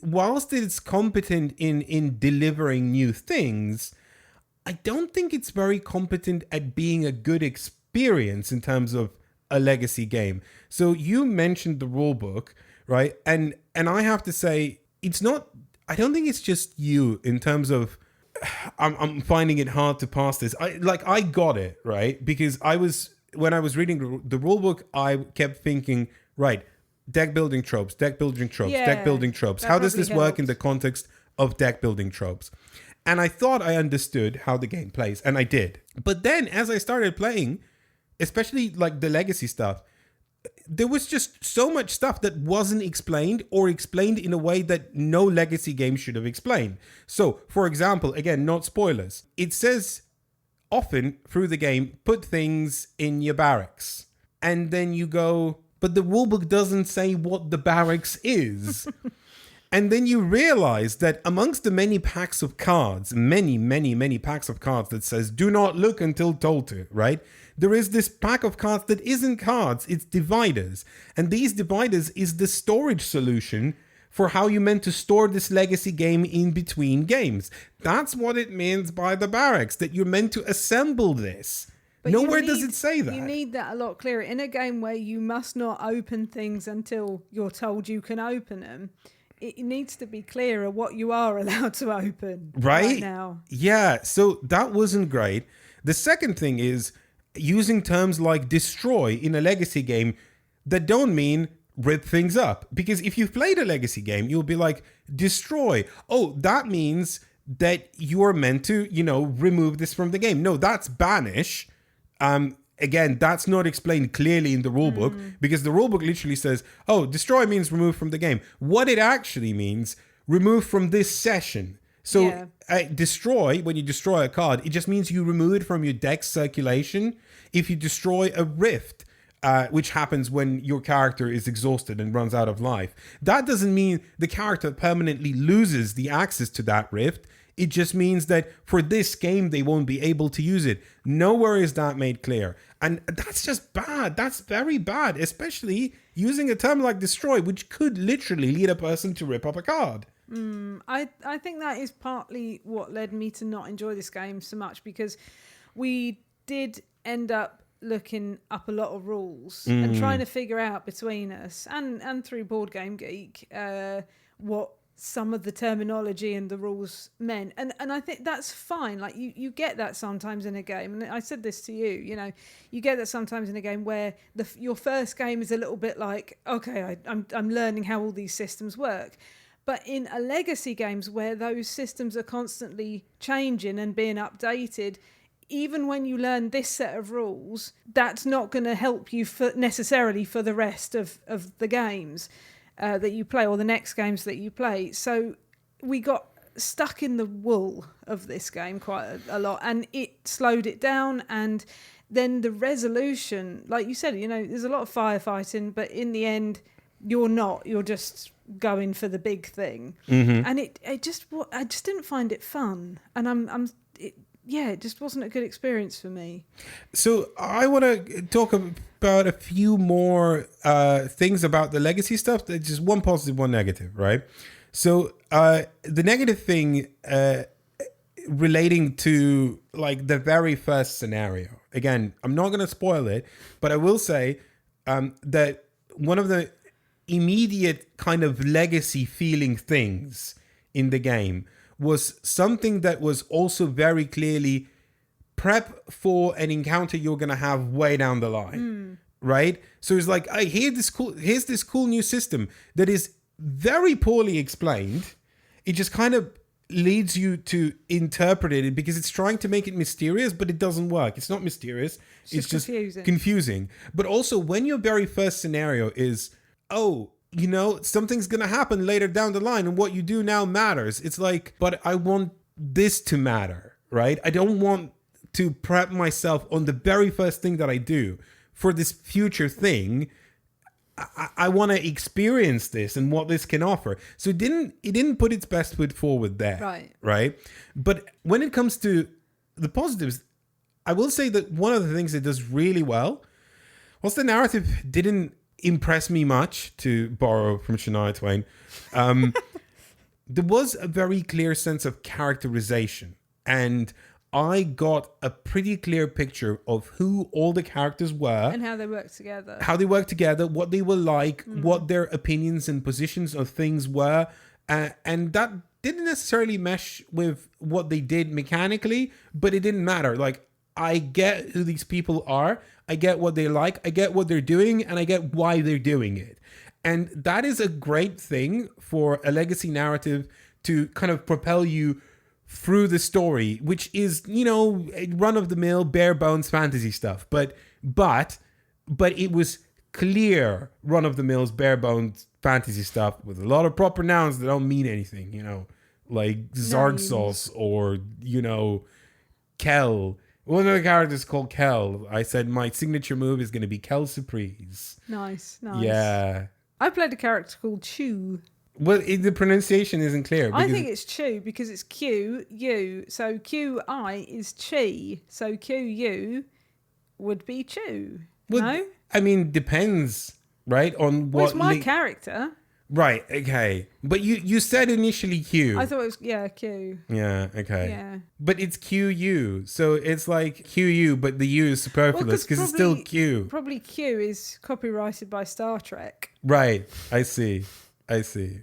whilst it's competent in delivering new things, I don't think it's very competent at being a good experience in terms of a legacy game. So you mentioned the rulebook, right? And I have to say, it's not, I don't think it's just you in terms of, I'm finding it hard to pass this. I got it, right? Because when I was reading the rulebook, I kept thinking, right, deck building tropes. How does this work in the context of deck building tropes? And I thought I understood how the game plays, and I did. But then as I started playing, especially like the legacy stuff, there was just so much stuff that wasn't explained, or explained in a way that no legacy game should have explained. So, for example, again, not spoilers, it says often through the game, put things in your barracks. And then you go, but the rulebook doesn't say what the barracks is. And then you realize that amongst the many packs of cards, many packs of cards that says, do not look until told to, right? There is this pack of cards that isn't cards, it's dividers. And these dividers is the storage solution for how you meant to store this legacy game in between games. That's what it means by the barracks, that you're meant to assemble this. But nowhere does it say that. You need that a lot clearer. In a game where you must not open things until you're told you can open them, it needs to be clearer what you are allowed to open right now. Yeah, so that wasn't great. The second thing is using terms like destroy in a legacy game that don't mean rip things up. Because if you've played a legacy game, you'll be like, destroy. Oh, that means that you are meant to, remove this from the game. No, that's banish. Again, that's not explained clearly in the rulebook because the rulebook literally says, oh, destroy means remove from the game. What it actually means, remove from this session. So destroy, when you destroy a card, it just means you remove it from your deck's circulation. If you destroy a rift, which happens when your character is exhausted and runs out of life, that doesn't mean the character permanently loses the access to that rift. It just means that for this game, they won't be able to use it. Nowhere is that made clear. And that's just bad. That's very bad, especially using a term like destroy, which could literally lead a person to rip up a card. I think that is partly what led me to not enjoy this game so much, because we did end up looking up a lot of rules and trying to figure out between us and through Board Game Geek what some of the terminology and the rules meant, and I think that's fine. Like you get that sometimes in a game, and I said this to you, you get that sometimes in a game where your first game is a little bit like, okay, I'm learning how all these systems work. But in a legacy games where those systems are constantly changing and being updated, even when you learn this set of rules, that's not going to help you necessarily for the rest of the games that you play, or the next games that you play. So we got stuck in the wool of this game quite a lot, and it slowed it down. And then the resolution, like you said, there's a lot of firefighting, but in the end, you're just going for the big thing. And I just didn't find it fun, and it just wasn't a good experience for me. So I want to talk about a few more things about the legacy stuff. There's just one positive, one negative, right? So the negative thing relating to like the very first scenario. Again, I'm not going to spoil it, but I will say that one of the immediate kind of legacy feeling things in the game was something that was also very clearly prep for an encounter you're going to have way down the line, right? So it's like, here's this cool new system that is very poorly explained. It just kind of leads you to interpret it because it's trying to make it mysterious, but it doesn't work. It's not mysterious. It's just confusing. But also when your very first scenario is, something's going to happen later down the line and what you do now matters. It's like, but I want this to matter, right? I don't want to prep myself on the very first thing that I do for this future thing. I want to experience this and what this can offer. So it didn't put its best foot forward there, right? But when it comes to the positives, I will say that one of the things it does really well, whilst the narrative didn't impress me much, to borrow from Shania Twain, there was a very clear sense of characterization, and I got a pretty clear picture of who all the characters were and how they work together, what they were like, what their opinions and positions of things were, and that didn't necessarily mesh with what they did mechanically, but it didn't matter. Like, I get who these people are, I get what they like, I get what they're doing, and I get why they're doing it. And that is a great thing for a legacy narrative to kind of propel you through the story, which is, run-of-the-mill, bare-bones fantasy stuff. But it was clear run-of-the-mill, bare-bones fantasy stuff with a lot of proper nouns that don't mean anything, like Zargsos or, Kel. One of the characters called Kel. I said my signature move is going to be Kel Surprise. Nice. Yeah. I played a character called Chew. Well, the pronunciation isn't clear. I think it's Chew because it's Q-U. So Q-I is Chi. So Q-U would be Chew. Well, no? I mean, depends, right? On what... Well, it's my character. Right, okay. But you said initially Q. I thought it was, Q. Yeah, okay. Yeah. But it's QU. So it's like QU, but the U is superfluous because it's still Q. Probably Q is copyrighted by Star Trek. Right, I see.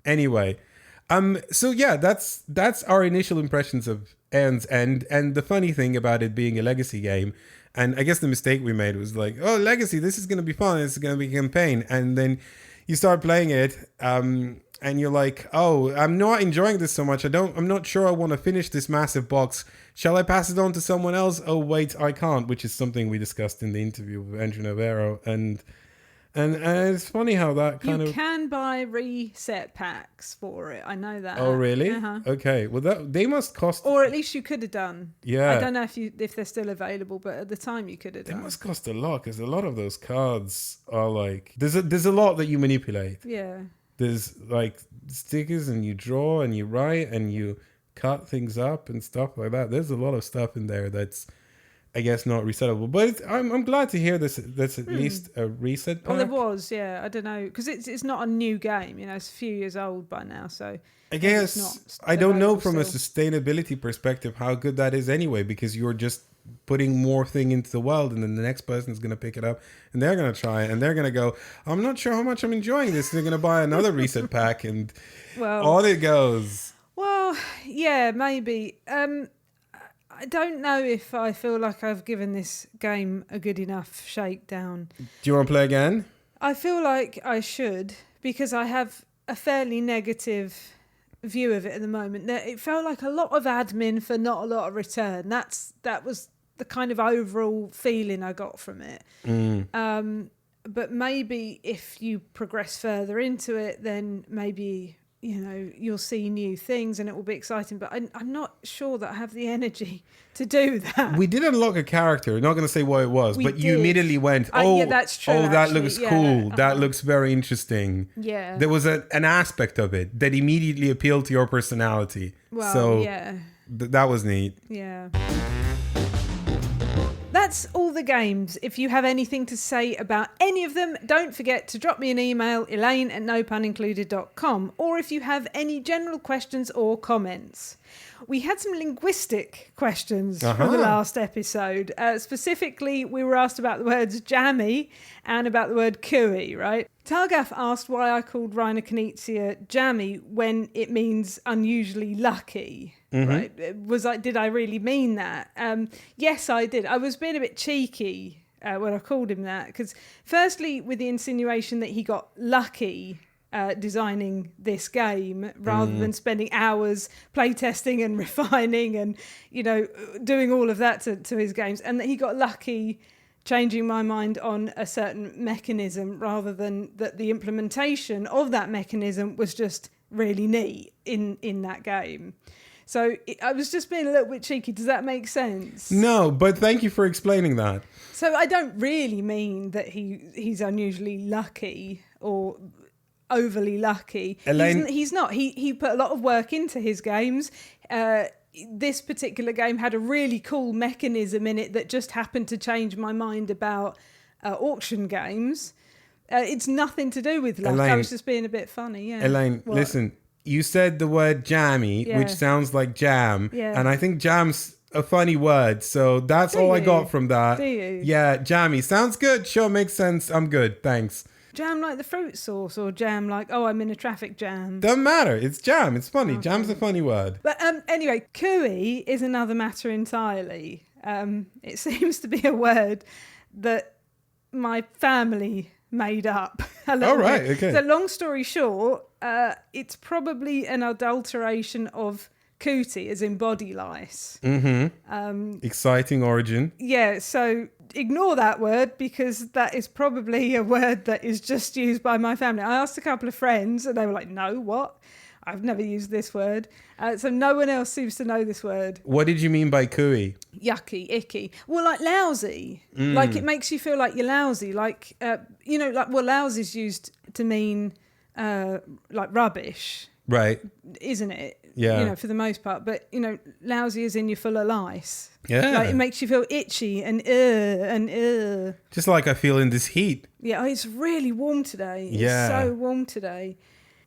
Anyway, so yeah, that's our initial impressions of Aeon's End. And the funny thing about it being a legacy game, and I guess the mistake we made was like, oh, legacy, this is going to be fun. This is going to be a campaign. And then you start playing it, and you're like, oh, I'm not enjoying this so much. I'm not sure I want to finish this massive box. Shall I pass it on to someone else? Oh, wait, I can't, which is something we discussed in the interview with Andrew Navaro. And it's funny how that kind of... You can buy reset packs for it. I know that. Oh, really? Uh-huh. Okay. Well, they must cost... Or at least you could have done. Yeah. I don't know if they're still available, but at the time you could have They done. must cost a lot, because a lot of those cards are like... There's a lot that you manipulate. Yeah. There's like stickers, and you draw, and you write, and you cut things up and stuff like that. There's a lot of stuff in there that's, I guess, not resettable. But I'm glad to hear this. That's at least a reset pack. Well, there was, yeah. I don't know, because it's not a new game. You know, it's a few years old by now. So I guess it's not I don't know available from a still. sustainability perspective how good that is anyway, because you're just putting more thing into the world, and then the next person is going to pick it up, and they're going to try it, and they're going to go, I'm not sure how much I'm enjoying this. And they're going to buy another reset pack, and on it goes. Well, yeah, maybe. I don't know if I feel like I've given this game a good enough shakedown. Do you want to play again? I feel like I should, because I have a fairly negative view of it at the moment. It felt like a lot of admin for not a lot of return. That was the kind of overall feeling I got from it. But maybe if you progress further into it, then maybe, you know, you'll see new things and it will be exciting. But I'm not sure that I have the energy to do that. We did unlock a character. Not going to say what it was, but you did. immediately went, yeah, that's true, that actually. looks Yeah, cool. That looks very interesting. Yeah. There was an aspect of it that immediately appealed to your personality. Well, so yeah. That was neat. Yeah. That's all the games. If you have anything to say about any of them, don't forget to drop me an email, elaine@nopuниncluded.com, or if you have any general questions or comments. We had some linguistic questions from the last episode. Specifically, we were asked about the words jammy and about the word cooey, right? Targaf asked why I called Reiner Knizia jammy when it means unusually lucky. Right? Did I really mean that? Yes, I did. I was being a bit cheeky when I called him that, because firstly, with the insinuation that he got lucky designing this game rather than spending hours playtesting and refining and, you know, doing all of that to his games, and that he got lucky changing my mind on a certain mechanism rather than that the implementation of that mechanism was just really neat in that game. So I was just being a little bit cheeky. Does that make sense? No, but thank you for explaining that. So I don't really mean that he's unusually lucky or overly lucky. Elaine, he's not. He put a lot of work into his games. This particular game had a really cool mechanism in it that just happened to change my mind about auction games. It's nothing to do with luck. Elaine, I was just being a bit funny. Yeah. Elaine, listen. You said the word jammy, which sounds like jam. Yeah. And I think jam's a funny word. So that's all I got from that. Do you? Yeah, jammy. Sounds good. Sure, makes sense. I'm good. Thanks. Jam like the fruit sauce, or jam like, oh, I'm in a traffic jam? Doesn't matter. It's jam. It's funny. Okay. Jam's a funny word. But anyway, cooey is another matter entirely. It seems to be a word that my family made up a little right, bit. okay. So long story short, it's probably an adulteration of cootie, as in body lice. Exciting origin. Yeah, so ignore that word, because that is probably a word that is just used by my family. I asked a couple of friends and they were like, no, what? I've never used this word. So no one else seems to know this word. What did you mean by cooey? Yucky, icky. Well, like lousy. Like it makes you feel like you're lousy. Like, you know, like, well, lousy is used to mean like rubbish. Right. Isn't it? Yeah. You know, for the most part. But, you know, lousy is in you're full of lice. Yeah. Like it makes you feel itchy and and. Just like I feel in this heat. Yeah, it's really warm today. Yeah. It's so warm today.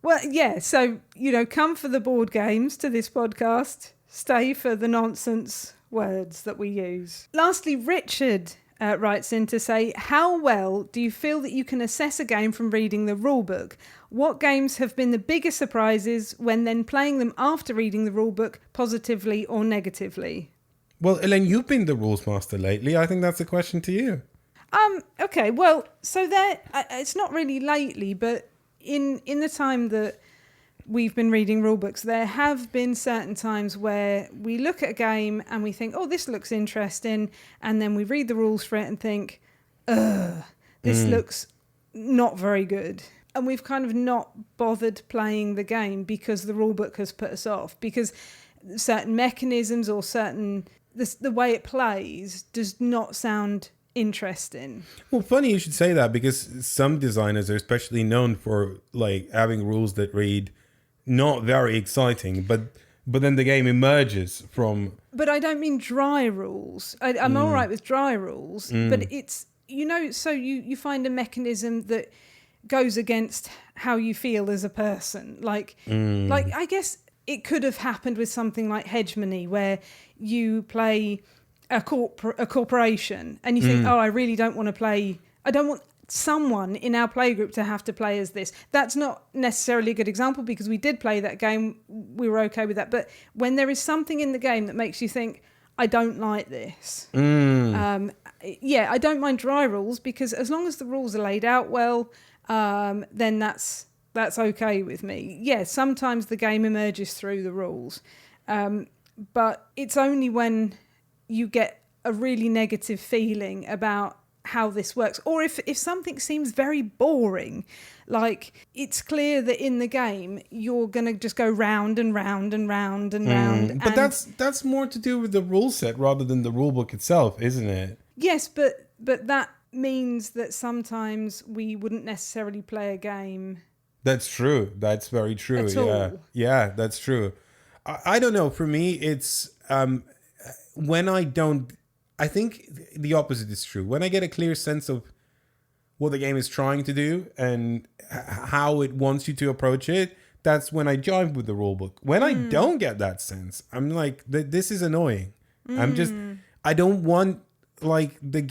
Well, yeah, so, you know, come for the board games to this podcast. Stay for the nonsense words that we use. Lastly, Richard writes in to say, how well do you feel that you can assess a game from reading the rulebook? What games have been the biggest surprises when then playing them after reading the rulebook, positively or negatively? Well, Elaine, you've been the rules master lately. I think that's a question to you. Okay, well, so there, it's not really lately, but in the time that we've been reading rulebooks, there have been certain times where we look at a game and we think, oh, this looks interesting, and then we read the rules for it and think, this looks not very good. And we've kind of not bothered playing the game because the rulebook has put us off, because certain mechanisms or the way it plays does not sound interesting. Well, funny you should say that, because some designers are especially known for like having rules that read not very exciting, but then the game emerges from. But I don't mean dry rules. I'm all right with dry rules, but it's, so you find a mechanism that goes against how you feel as a person. Like I guess it could have happened with something like hegemony, where you play a corporation and you think, oh, I really don't want to play. I don't want someone in our playgroup to have to play as this. That's not necessarily a good example, because we did play that game. We were okay with that. But when there is something in the game that makes you think, I don't like this. I don't mind dry rules, because as long as the rules are laid out well, then that's okay with me. Yeah, sometimes the game emerges through the rules. But it's only when you get a really negative feeling about how this works, or if something seems very boring, like it's clear that in the game you're going to just go round and round and round and round. But that's more to do with the rule set rather than the rule book itself, isn't it? Yes, but that means that sometimes we wouldn't necessarily play a game. That's true. That's very true. At all. Yeah, that's true. I don't know. For me, it's when I don't. I think the opposite is true. When I get a clear sense of what the game is trying to do and how it wants you to approach it, that's when I jive with the rulebook. When I don't get that sense, I'm like, this is annoying. I don't want the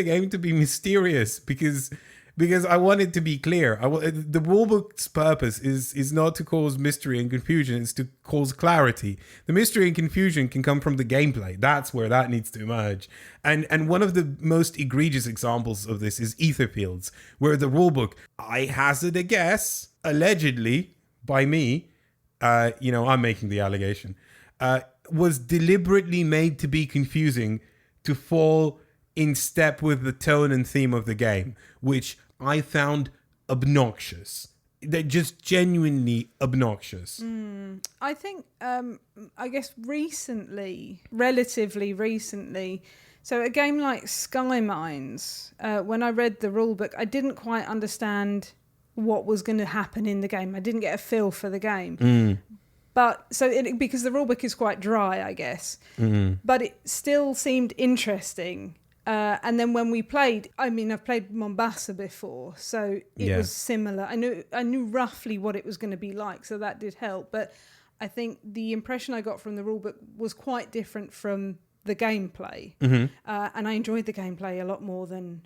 game to be mysterious, because I want it to be clear. The rulebook's purpose is not to cause mystery and confusion, it's to cause clarity. The mystery and confusion can come from the gameplay. That's where that needs to emerge. And one of the most egregious examples of this is Ether Fields, where the rulebook, I hazard a guess, allegedly by me, I'm making the allegation, was deliberately made to be confusing, to fall in step with the tone and theme of the game, which I found obnoxious. They're just genuinely obnoxious. I think, I guess relatively recently, so a game like Sky Mines, when I read the rulebook, I didn't quite understand what was going to happen in the game. I didn't get a feel for the game. But because the rulebook is quite dry, I guess, but it still seemed interesting. And then when we played, I've played Mombasa before, so it was similar. I knew roughly what it was going to be like, so that did help. But I think the impression I got from the rulebook was quite different from the gameplay. And I enjoyed the gameplay a lot more than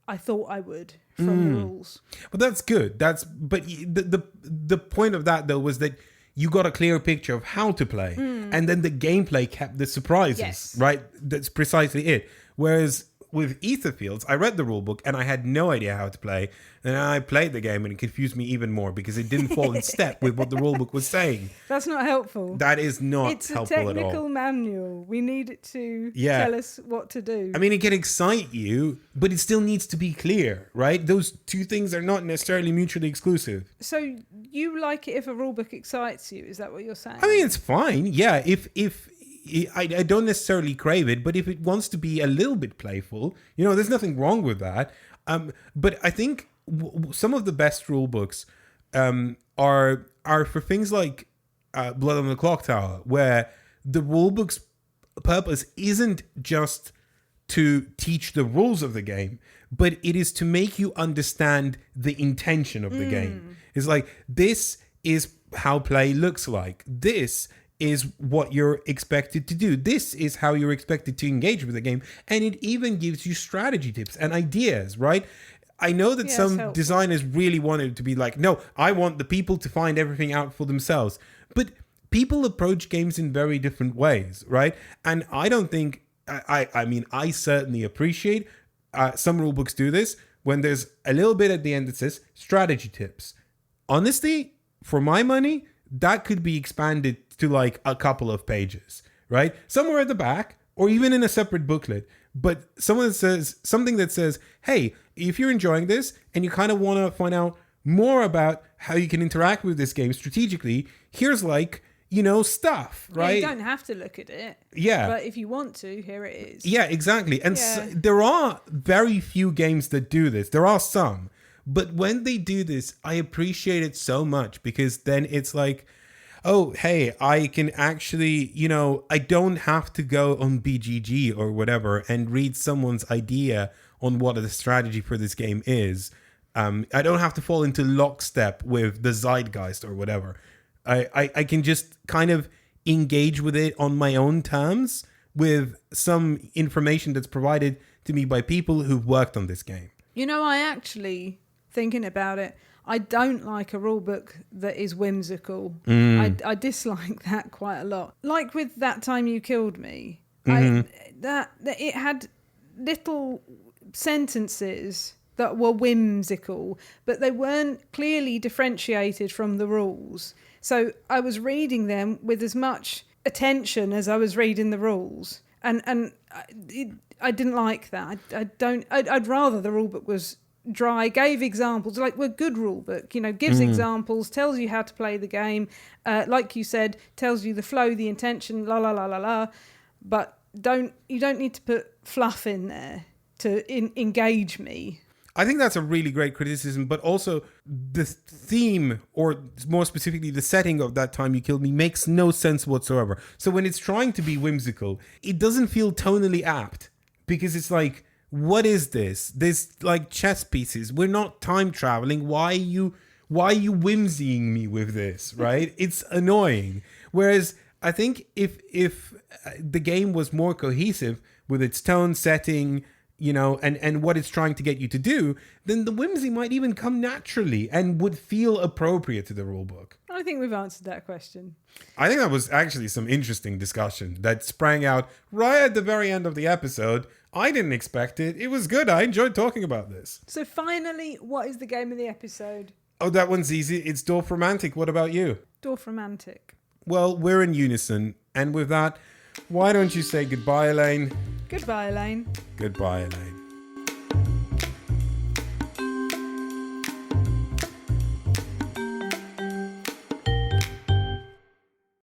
I thought I would from the rules. Well, that's good. But the point of that, though, was that you got a clear picture of how to play, and then the gameplay kept the surprises, right? That's precisely it. Whereas with Etherfields, I read the rulebook and I had no idea how to play, and I played the game and it confused me even more because it didn't fall in step with what the rulebook was saying. That's not helpful. That is not helpful at all. It's a technical manual. We need it to tell us what to do. I mean, it can excite you, but it still needs to be clear, right? Those two things are not necessarily mutually exclusive. So you like it if a rulebook excites you? Is that what you're saying? I mean, it's fine. Yeah, if I don't necessarily crave it, but if it wants to be a little bit playful, there's nothing wrong with that. But I think some of the best rule books are for things like Blood on the Clock Tower, where the rule book's purpose isn't just to teach the rules of the game, but it is to make you understand the intention of the game. It's like, this is how play looks like. This is what you're expected to do. This is how you're expected to engage with the game. And it even gives you strategy tips and ideas, right? I know that some designers really wanted it to be like, no, I want the people to find everything out for themselves. But people approach games in very different ways, right? And I don't think, I mean, I certainly appreciate some rulebooks do this, when there's a little bit at the end that says strategy tips. Honestly, for my money, that could be expanded to like a couple of pages, right? Somewhere at the back or even in a separate booklet. But someone says something that says, hey, if you're enjoying this and you kind of want to find out more about how you can interact with this game strategically, here's like, stuff, right? Yeah, you don't have to look at it. Yeah. But if you want to, here it is. Yeah, exactly. And Yeah. there are very few games that do this. There are some. But when they do this, I appreciate it so much because then it's like, oh, hey, I can actually, I don't have to go on BGG or whatever and read someone's idea on what the strategy for this game is. I don't have to fall into lockstep with the zeitgeist or whatever. I can just kind of engage with it on my own terms with some information that's provided to me by people who've worked on this game. I actually, thinking about it, I don't like a rulebook that is whimsical. I dislike that quite a lot. Like with That Time You Killed Me, that it had little sentences that were whimsical, but they weren't clearly differentiated from the rules. So I was reading them with as much attention as I was reading the rules, and I didn't like that. I'd rather the rulebook was dry, gave examples, like a good rulebook, gives examples, tells you how to play the game, like you said, tells you the flow, the intention, la la la la la. But you don't need to put fluff in there to engage me. I think that's a really great criticism, but also the theme, or more specifically the setting of That Time You Killed Me, makes no sense whatsoever. So when it's trying to be whimsical, it doesn't feel tonally apt because it's like, what is this? There's like chess pieces. We're not time traveling. Why are you whimsying me with this, right? It's annoying. Whereas I think if the game was more cohesive with its tone, setting, and what it's trying to get you to do, then the whimsy might even come naturally and would feel appropriate to the rulebook. I think we've answered that question. I think that was actually some interesting discussion that sprang out right at the very end of the episode. I didn't expect it. It was good. I enjoyed talking about this. So finally, what is the game of the episode? Oh, that one's easy. It's Dorfromantik. What about you? Dorfromantik. Well, we're in unison. And with that, why don't you say goodbye, Elaine? Goodbye, Elaine. Goodbye, Elaine.